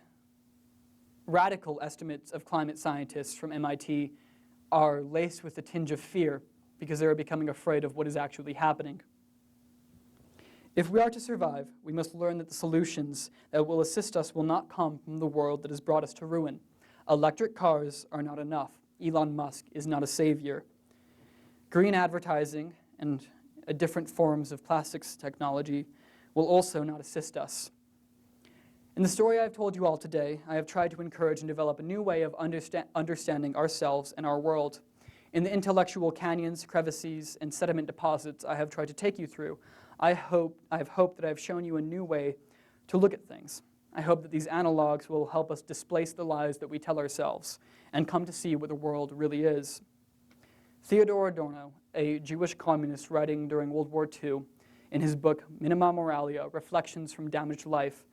radical estimates of climate scientists from MIT are laced with a tinge of fear because they are becoming afraid of what is actually happening. If we are to survive, we must learn that the solutions that will assist us will not come from the world that has brought us to ruin. Electric cars are not enough. Elon Musk is not a savior. Green advertising and different forms of plastics technology will also not assist us. In the story I've told you all today, I have tried to encourage and develop a new way of understanding ourselves and our world. In the intellectual canyons, crevices, and sediment deposits I have tried to take you through, I have hoped that I have shown you a new way to look at things. I hope that these analogs will help us displace the lies that we tell ourselves and come to see what the world really is. Theodor Adorno, a Jewish communist writing during World War II, in his book Minima Moralia, Reflections from Damaged Life,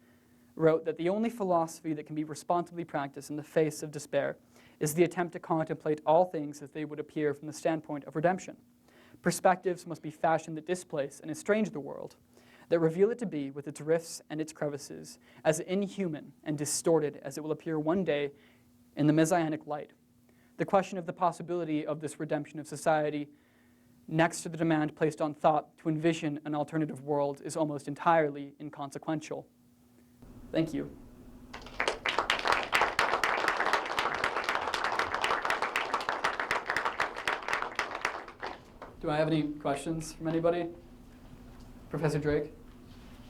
wrote that the only philosophy that can be responsibly practiced in the face of despair is the attempt to contemplate all things as they would appear from the standpoint of redemption. Perspectives must be fashioned that displace and estrange the world, that reveal it to be, with its rifts and its crevices, as inhuman and distorted as it will appear one day in the messianic light. The question of the possibility of this redemption of society, next to the demand placed on thought to envision an alternative world, is almost entirely inconsequential. Thank you. Do I have any questions from anybody? Professor Drake?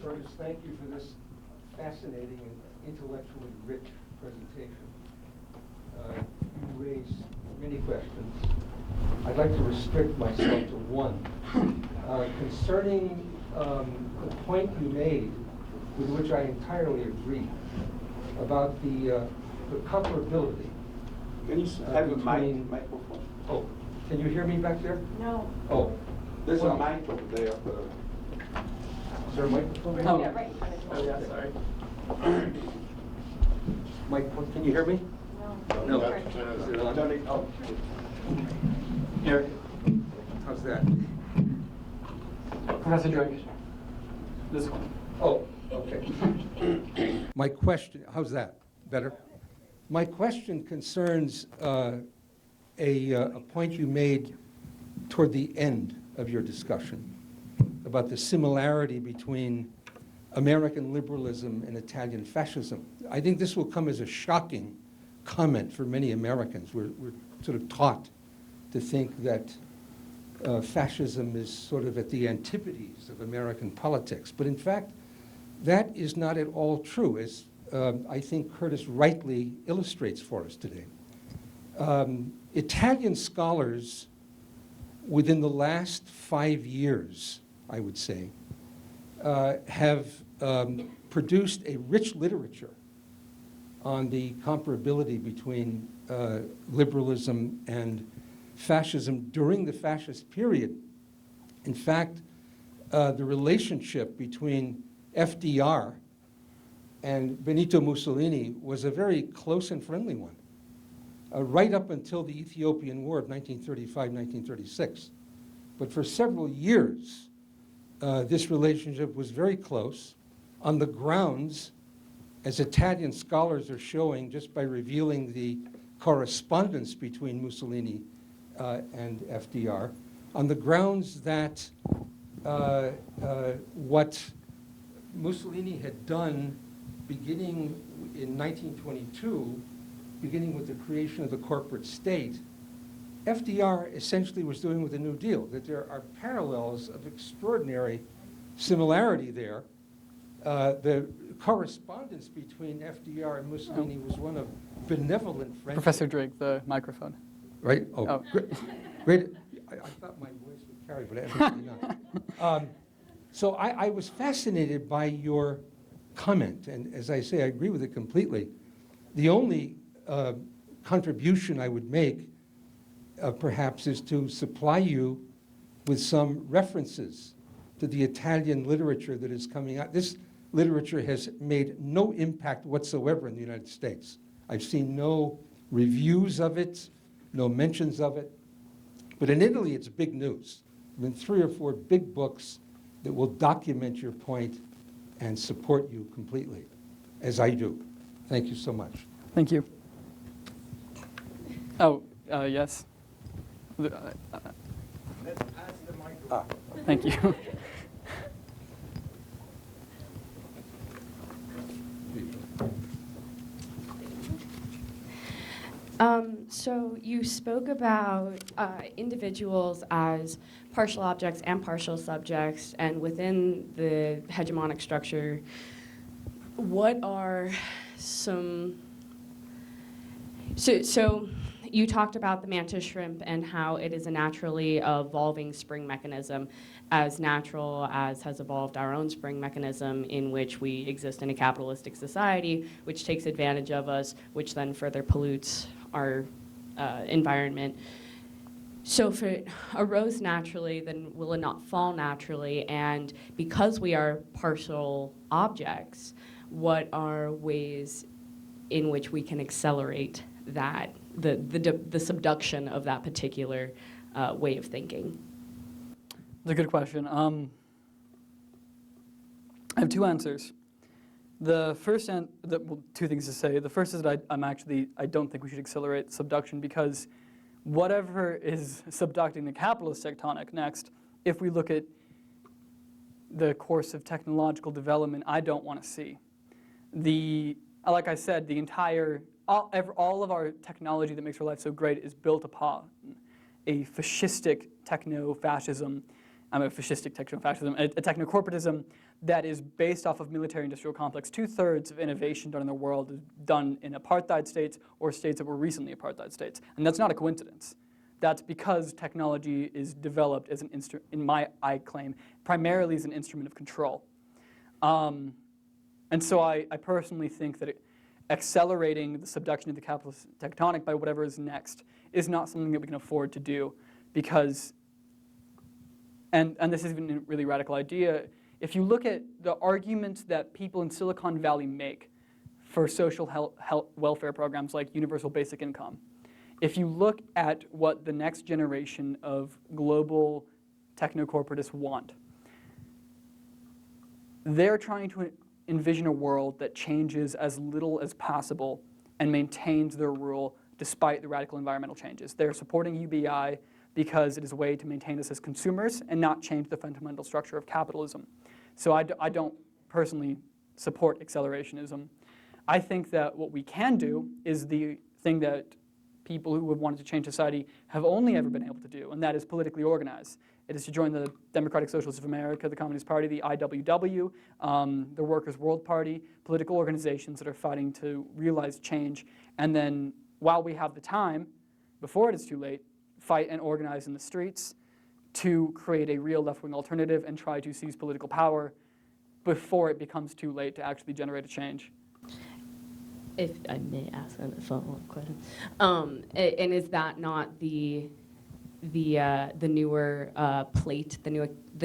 Curtis, thank you for this fascinating and intellectually rich presentation. You raised many questions. I'd like to restrict myself to one. Concerning the point you made, with which I entirely agree, about the comparability. Can you have a microphone? Oh, can you hear me back there? No. Oh. There's Well, a mic over there. Is there a microphone? Oh. Yeah, right in front of you. Oh, yeah, sorry. Mike, can you hear me? No. No. Sorry. Is it on? Turn it up. Here, How's that? Professor Drake. This one. Oh, okay. My question, how's that? Better? My question concerns a point you made toward the end of your discussion about the similarity between American liberalism and Italian fascism. I think this will come as a shocking comment for many Americans. We're sort of taught to think that fascism is sort of at the antipodes of American politics. But in fact, that is not at all true, as I think Curtis rightly illustrates for us today. Italian scholars, within the last 5 years, I would say, have produced a rich literature on the comparability between liberalism and fascism during the fascist period. In fact, the relationship between FDR and Benito Mussolini was a very close and friendly one, right up until the Ethiopian War of 1935-1936. But for several years, this relationship was very close on the grounds, as Italian scholars are showing just by revealing the correspondence between Mussolini and FDR, on the grounds that what Mussolini had done beginning in 1922, beginning with the creation of the corporate state, FDR essentially was doing with the New Deal, that there are parallels of extraordinary similarity there. The correspondence between FDR and Mussolini was one of benevolent friendship. Professor Drake, the microphone. Right? Oh, Oh. great. I thought my voice would carry, but evidently not. So I was fascinated by your comment, and as I say, I agree with it completely. The only contribution I would make, perhaps, is to supply you with some references to the Italian literature that is coming out. This literature has made no impact whatsoever in the United States. I've seen no reviews of it, no mentions of it. But in Italy, it's big news. There have been 3 or 4 big books that will document your point and support you completely, as I do. Thank you so much. Thank you. Oh, yes. Thank you. So you spoke about individuals as partial objects and partial subjects, and within the hegemonic structure, what are some... So You talked about the mantis shrimp and how it is a naturally evolving spring mechanism, as natural as has evolved our own spring mechanism, in which we exist in a capitalistic society, which takes advantage of us, which then further pollutes our environment. So if it arose naturally, then will it not fall naturally? And because we are partial objects, what are ways in which we can accelerate that, the subduction of that particular way of thinking? That's a good question. I have two answers. The first, two things to say. The first is that I don't think we should accelerate subduction, because whatever is subducting the capitalist tectonic next, if we look at the course of technological development, I don't want to see. Like I said, all of our technology that makes our life so great is built upon a fascistic techno-fascism, a techno-corporatism that is based off of military-industrial complex. 2/3 of innovation done in the world is done in apartheid states or states that were recently apartheid states. And that's not a coincidence. That's because technology is developed as an instrument, I claim, primarily as an instrument of control. And so I personally think that accelerating the subduction of the capitalist tectonic by whatever is next is not something that we can afford to do, because, and this is even a really radical idea, if you look at the arguments that people in Silicon Valley make for social health welfare programs like universal basic income, if you look at what the next generation of global techno-corporatists want, they're trying to envision a world that changes as little as possible and maintains their rule despite the radical environmental changes. They're supporting UBI because it is a way to maintain us as consumers and not change the fundamental structure of capitalism. So I don't personally support accelerationism. I think that what we can do is the thing that people who have wanted to change society have only ever been able to do, and that is politically organize. It is to join the Democratic Socialists of America, the Communist Party, the IWW, the Workers' World Party, political organizations that are fighting to realize change. And then while we have the time, before it is too late, fight and organize in the streets to create a real left-wing alternative and try to seize political power before it becomes too late to actually generate a change. If I may ask a follow-up question, and is that not the newer plate, the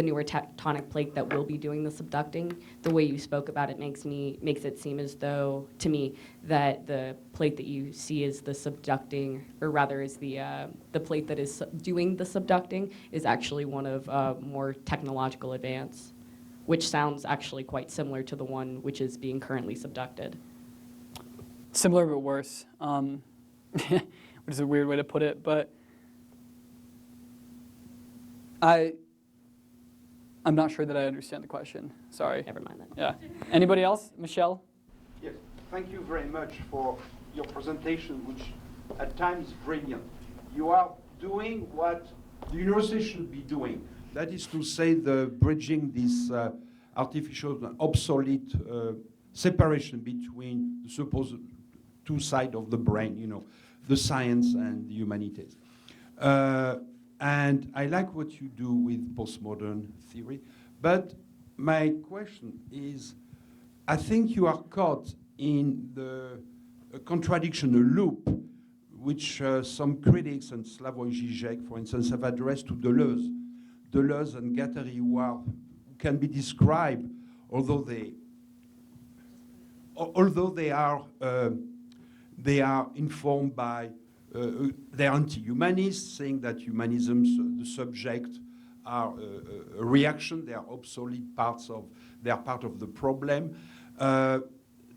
newer tectonic plate that will be doing the subducting? The way you spoke about it makes it seem as though, to me, that the plate that you see is the subducting, or rather is the plate that is doing the subducting, is actually one of more technological advance, which sounds actually quite similar to the one which is being currently subducted. Similar but worse, which is a weird way to put it, but I'm not sure that I understand the question. Sorry. Never mind that. Yeah. Anybody else? Michelle? Yes, thank you very much for your presentation, which at times is brilliant. You are doing what the university should be doing. That is to say, bridging this artificial and obsolete separation between the supposed two sides of the brain, the science and the humanities. And I like what you do with postmodern theory. But my question is, I think you are caught in a contradiction, a loop, which some critics, and Slavoj Žižek, for instance, have addressed to Deleuze. Deleuze and Guattari, who can be described, although they are informed by, they're anti-humanists, saying that humanism, the subject, are a reaction, they are obsolete they are part of the problem.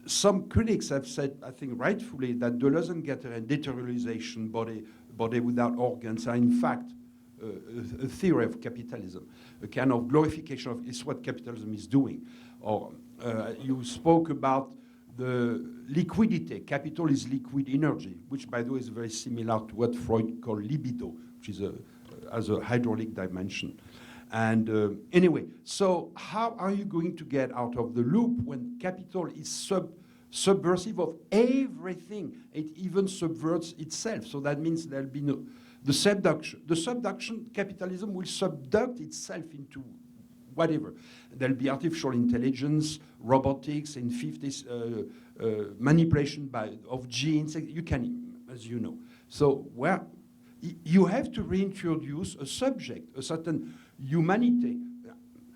Some critics have said, I think rightfully, that Deleuze and Guattari and deteriorization, body without organs, are in fact a theory of capitalism, a kind of glorification of is what capitalism is doing. Or you spoke about the liquidity. Capital is liquid energy, which, by the way, is very similar to what Freud called libido, which has a hydraulic dimension. And anyway, so how are you going to get out of the loop when capital is subversive of everything. It even subverts itself. So that means there'll be no the subduction. The subduction capitalism will subduct itself into whatever. There'll be artificial intelligence, robotics, in 50s, manipulation of genes. You can, as you know. So where you have to reintroduce a subject, a certain humanity.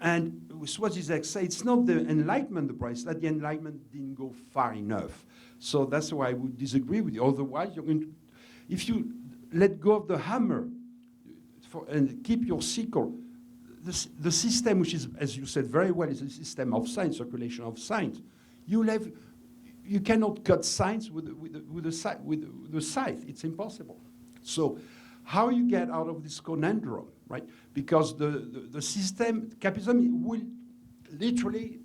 And what Zizek said, it's not the Enlightenment the price, that the Enlightenment didn't go far enough. So that's why I would disagree with you. Otherwise, you're going to, if you let go of the hammer and keep your sickle, the system, which is, as you said very well, is a system of science, circulation of science. You cannot cut science with the scythe. It's impossible. So how you get out of this conundrum, right? Because the system, capitalism, will literally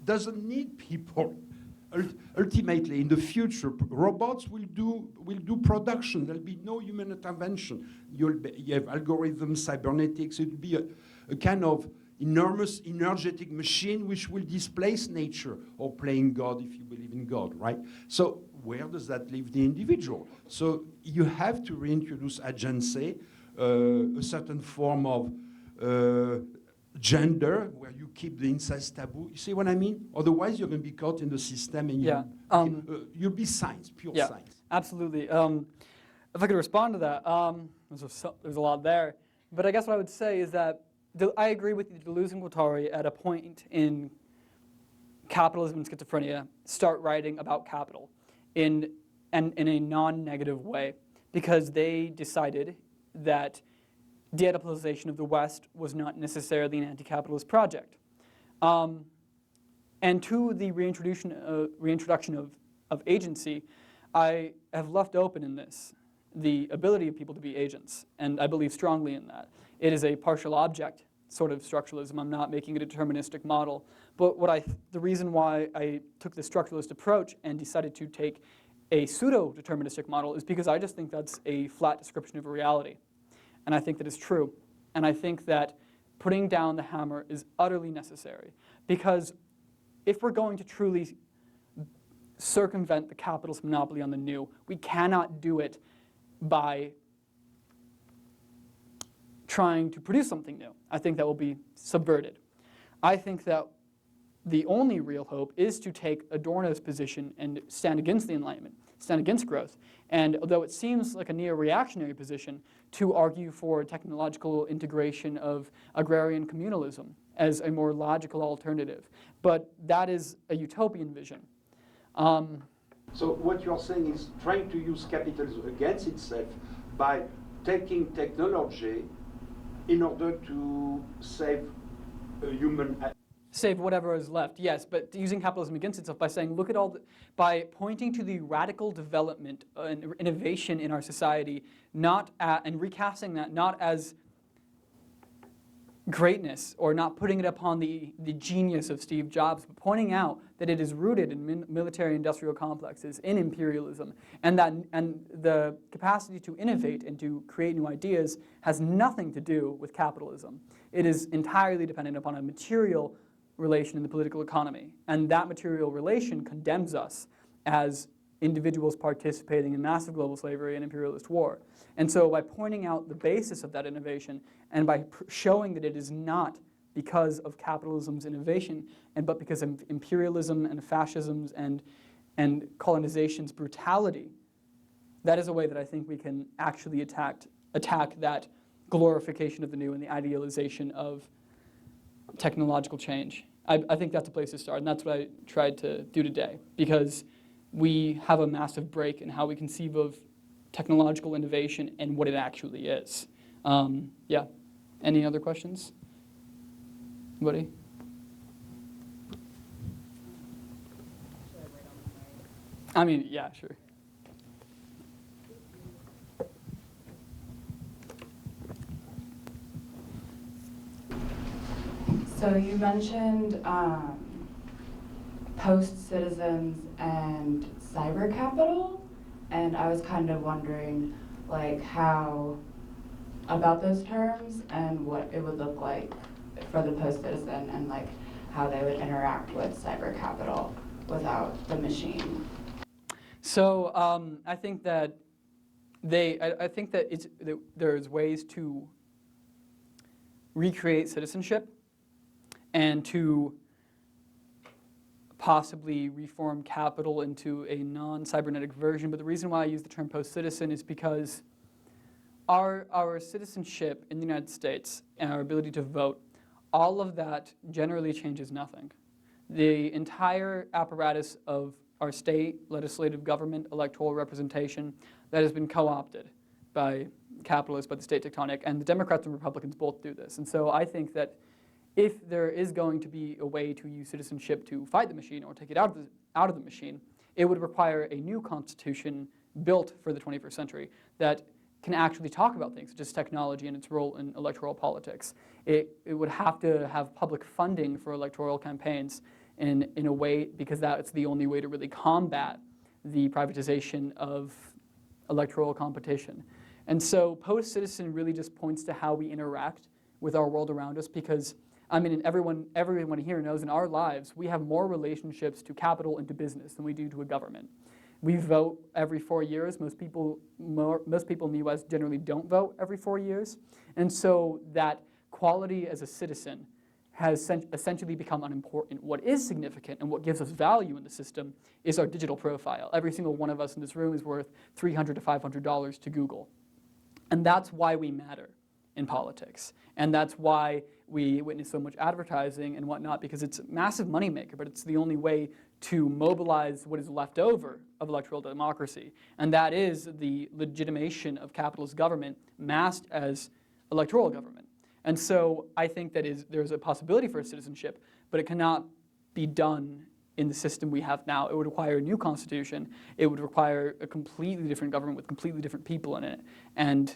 doesn't need people. Ultimately, in the future, robots will do production. There'll be no human intervention. You have algorithms, cybernetics. It will be a kind of enormous, energetic machine which will displace nature, or playing God if you believe in God, right? So where does that leave the individual? So you have to reintroduce agency, a certain form of gender, where you keep the incest taboo. You see what I mean? Otherwise, you're going to be caught in the system, and you'll be science, pure science. Absolutely. If I could respond to that, there's a lot there. But I guess what I would say is that I agree with you. Deleuze and Guattari, at a point in Capitalism and Schizophrenia, start writing about capital in a non-negative way, because they decided that de-Oedipalization of the West was not necessarily an anti-capitalist project. And to the reintroduction of agency, I have left open in this the ability of people to be agents, and I believe strongly in that. It is a partial object sort of structuralism. I'm not making a deterministic model. But the reason why I took the structuralist approach and decided to take a pseudo-deterministic model is because I just think that's a flat description of a reality. And I think that is true. And I think that putting down the hammer is utterly necessary. Because if we're going to truly circumvent the capitalist monopoly on the new, we cannot do it by trying to produce something new. I think that will be subverted. I think that the only real hope is to take Adorno's position and stand against the Enlightenment, stand against growth. And although it seems like a neo-reactionary position, to argue for technological integration of agrarian communalism as a more logical alternative. But that is a utopian vision. So what you're saying is trying to use capitalism against itself by taking technology in order to save a human. Save whatever is left, yes, but using capitalism against itself by saying, look at by pointing to the radical development and innovation in our society, and recasting that not as greatness, or not putting it upon the genius of Steve Jobs, but pointing out that it is rooted in military-industrial complexes, in imperialism, and the capacity to innovate and to create new ideas has nothing to do with capitalism. It is entirely dependent upon a material relation in the political economy, and that material relation condemns us as individuals participating in massive global slavery and imperialist war. And so by pointing out the basis of that innovation, and by showing that it is not because of capitalism's innovation, but because of imperialism and fascism's and colonization's brutality, that is a way that I think we can actually attack that glorification of the new and the idealization of technological change. I think that's a place to start, and that's what I tried to do today, because we have a massive break in how we conceive of technological innovation and what it actually is. Yeah. Any other questions? Anybody? I mean, yeah, sure. So you mentioned post-citizens and cyber capital, and I was kind of wondering, like, how about those terms and what it would look like for the post-citizen, and like how they would interact with cyber capital. without the machine? So I think that I think that there's ways to recreate citizenship and to possibly reform capital into a non-cybernetic version. But the reason why I use the term post-citizen is because our citizenship in the United States and our ability to vote, all of that generally changes nothing. The entire apparatus of our state, legislative government, electoral representation, that has been co-opted by capitalists, by the state tectonic, and the Democrats and Republicans both do this. And so I think that if there is going to be a way to use citizenship to fight the machine or take it out of the machine, it would require a new constitution built for the 21st century that can actually talk about things such as technology and its role in electoral politics. It would have to have public funding for electoral campaigns in a way, because that's the only way to really combat the privatization of electoral competition. And so post-citizen really just points to how we interact with our world around us, because I mean, everyone here knows in our lives we have more relationships to capital and to business than we do to a government. We vote every 4 years. Most people in the U.S. generally don't vote every 4 years. And so that quality as a citizen has essentially become unimportant. What is significant and what gives us value in the system is our digital profile. Every single one of us in this room is worth $300 to $500 to Google. And that's why we matter in politics. And that's why we witness so much advertising and whatnot, because it's a massive moneymaker, but it's the only way to mobilize what is left over of electoral democracy. And that is the legitimation of capitalist government masked as electoral government. And so I think that there's a possibility for citizenship, but it cannot be done in the system we have now. It would require a new constitution. It would require a completely different government with completely different people in it. And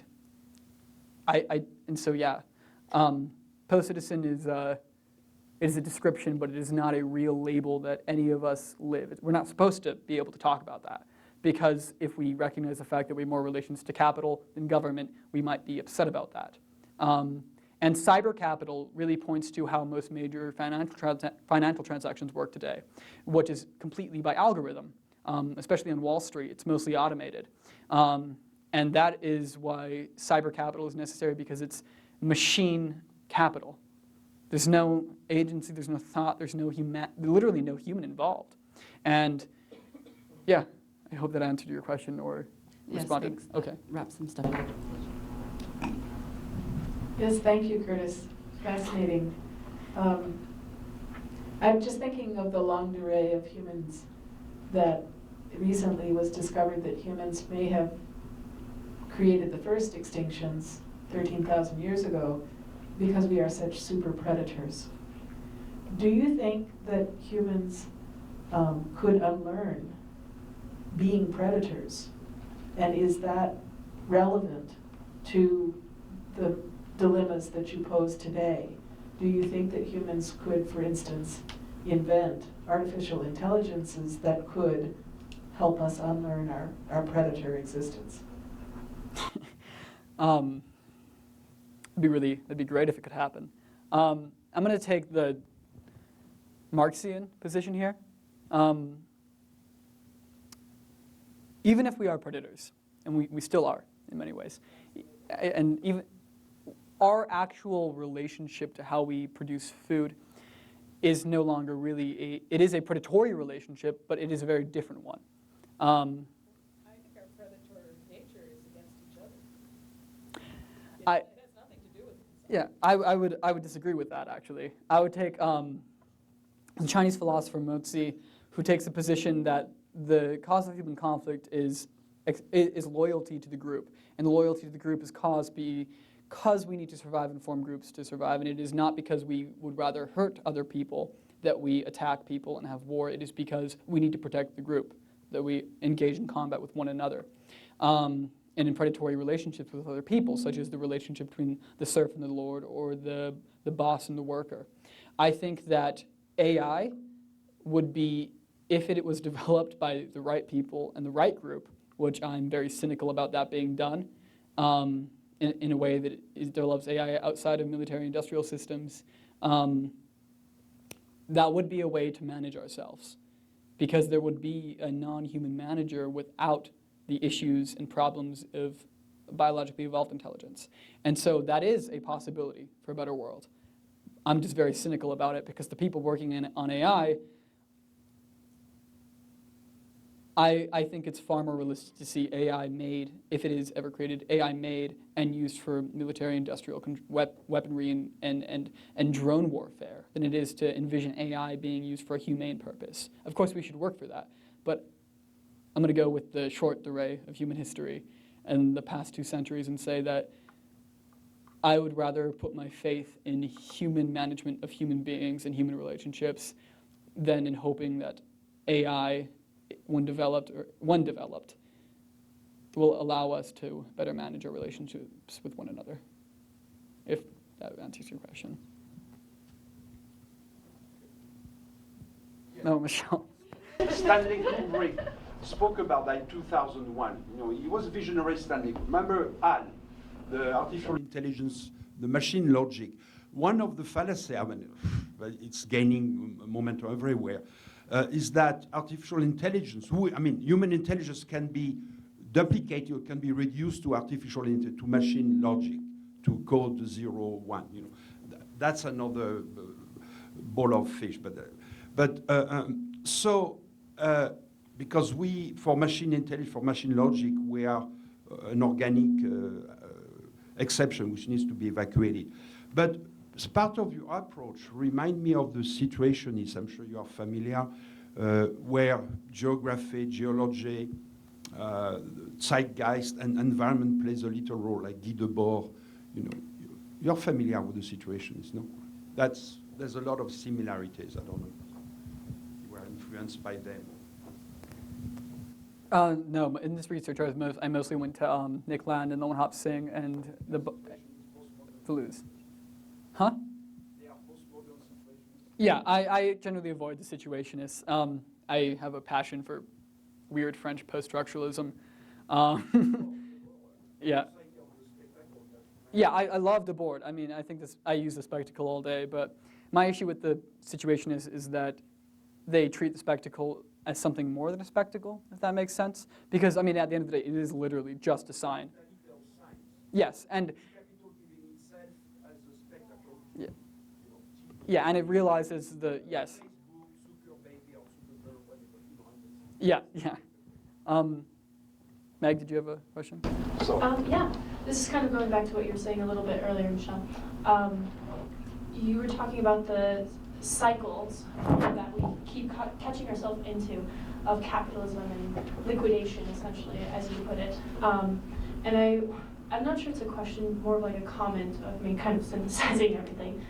post-citizen is a description, but it is not a real label that any of us live. We're not supposed to be able to talk about that, because if we recognize the fact that we have more relations to capital than government, we might be upset about that. And cyber capital really points to how most major financial transactions work today, which is completely by algorithm, especially on Wall Street. It's mostly automated. And that is why cyber capital is necessary, because it's machine capital. There's no agency, there's no thought, there's literally no human involved. And yeah, I hope that answered your question or responded. Yes, okay. Wrap some stuff up. Yes, thank you, Curtis. Fascinating. I'm just thinking of the longue durée of humans, that recently was discovered that humans may have created the first extinctions 13,000 years ago because we are such super predators. Do you think that humans could unlearn being predators? And is that relevant to the dilemmas that you pose today? Do you think that humans could, for instance, invent artificial intelligences that could help us unlearn our predator existence? That'd be great if it could happen. I'm going to take the Marxian position here. Even if we are predators, and we still are in many ways, and even our actual relationship to how we produce food is no longer really it is a predatory relationship, but it is a very different one. I think our predatory nature is against each other. It has nothing to do with it. Yeah, I would disagree with that, actually. I would take the Chinese philosopher Mozi, who takes the position that the cause of human conflict is loyalty to the group, and the loyalty to the group is caused because we need to survive and form groups to survive, and it is not because we would rather hurt other people that we attack people and have war. It is because we need to protect the group, that we engage in combat with one another. And in predatory relationships with other people, such as the relationship between the serf and the lord, or the boss and the worker. I think that AI would be, if it was developed by the right people and the right group, which I'm very cynical about that being done, in a way that it develops AI outside of military industrial systems, that would be a way to manage ourselves. because there would be a non-human manager without the issues and problems of biologically evolved intelligence. And so that is a possibility for a better world. I'm just very cynical about it because the people working on AI, I think it's far more realistic to see AI made, if it is ever created, AI made and used for military industrial weaponry and drone warfare than it is to envision AI being used for a humane purpose. Of course, we should work for that, but I'm going to go with the short array of human history and the past 2 centuries and say that I would rather put my faith in human management of human beings and human relationships than in hoping that AI, when developed, will allow us to better manage our relationships with one another, if that answers your question. No, Michelle. Stanley Kubrick spoke about that in 2001. You know, he was a visionary, Stanley. Remember HAL, the artificial intelligence, the machine logic. One of the fallacies, I mean, it's gaining momentum everywhere, is that artificial intelligence, human intelligence can be duplicated, can be reduced to to machine logic, to code 0, 1. You know, that's another ball of fish. Because for machine intelligence, for machine logic, we are an organic exception which needs to be evacuated. But as part of your approach, remind me of the Situationists, I'm sure you are familiar, where geography, geology, zeitgeist, and environment plays a little role, like Guy Debord. You know, you're familiar with the Situationists, no? There's a lot of similarities. I don't know. You were influenced by them. No, in this research, I mostly went to Nick Land and Owen Hop Singh and the Toulouse. Huh? Yeah, I generally avoid the Situationists. I have a passion for weird French post-structuralism. Yeah. Yeah, I love Debord. I mean, I use the spectacle all day, but my issue with the Situationists is that they treat the spectacle as something more than a spectacle, if that makes sense. Because, I mean, at the end of the day, it is literally just a sign. Yes, and yeah, yeah, and it realizes yes. Yeah, yeah. Meg, did you have a question? Yeah, this is kind of going back to what you were saying a little bit earlier, Michelle. You were talking about the cycles that we keep catching ourselves into of capitalism and liquidation, essentially, as you put it. And I'm not sure it's a question, more of like a comment of me kind of synthesizing everything.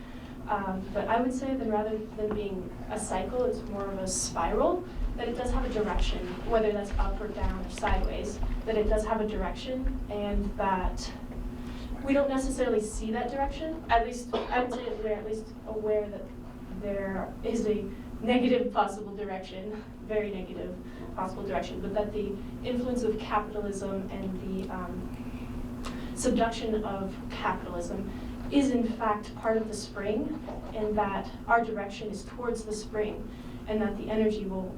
But I would say that rather than being a cycle, it's more of a spiral, that it does have a direction, whether that's up or down or sideways, that it does have a direction, and that we don't necessarily see that direction. At least, I would say that we're at least aware that there is a negative possible direction, very negative possible direction, but that the influence of capitalism and the subduction of capitalism is in fact part of the spring, and that our direction is towards the spring, and that the energy will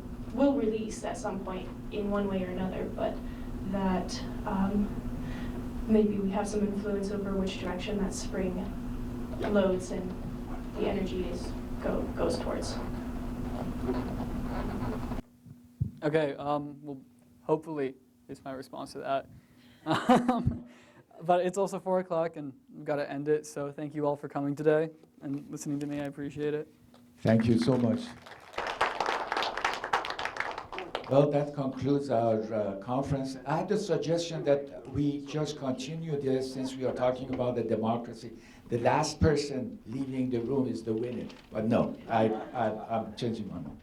release at some point in one way or another, but that maybe we have some influence over which direction that spring loads and the energy goes towards. Okay, well, hopefully is my response to that. But it's also 4 o'clock and we've got to end it, so thank you all for coming today and listening to me. I appreciate it. Thank you so much. Well, that concludes our conference. I had a suggestion that we just continue this since we are talking about the democracy. The last person leaving the room is the winner. But no, I'm changing my mind.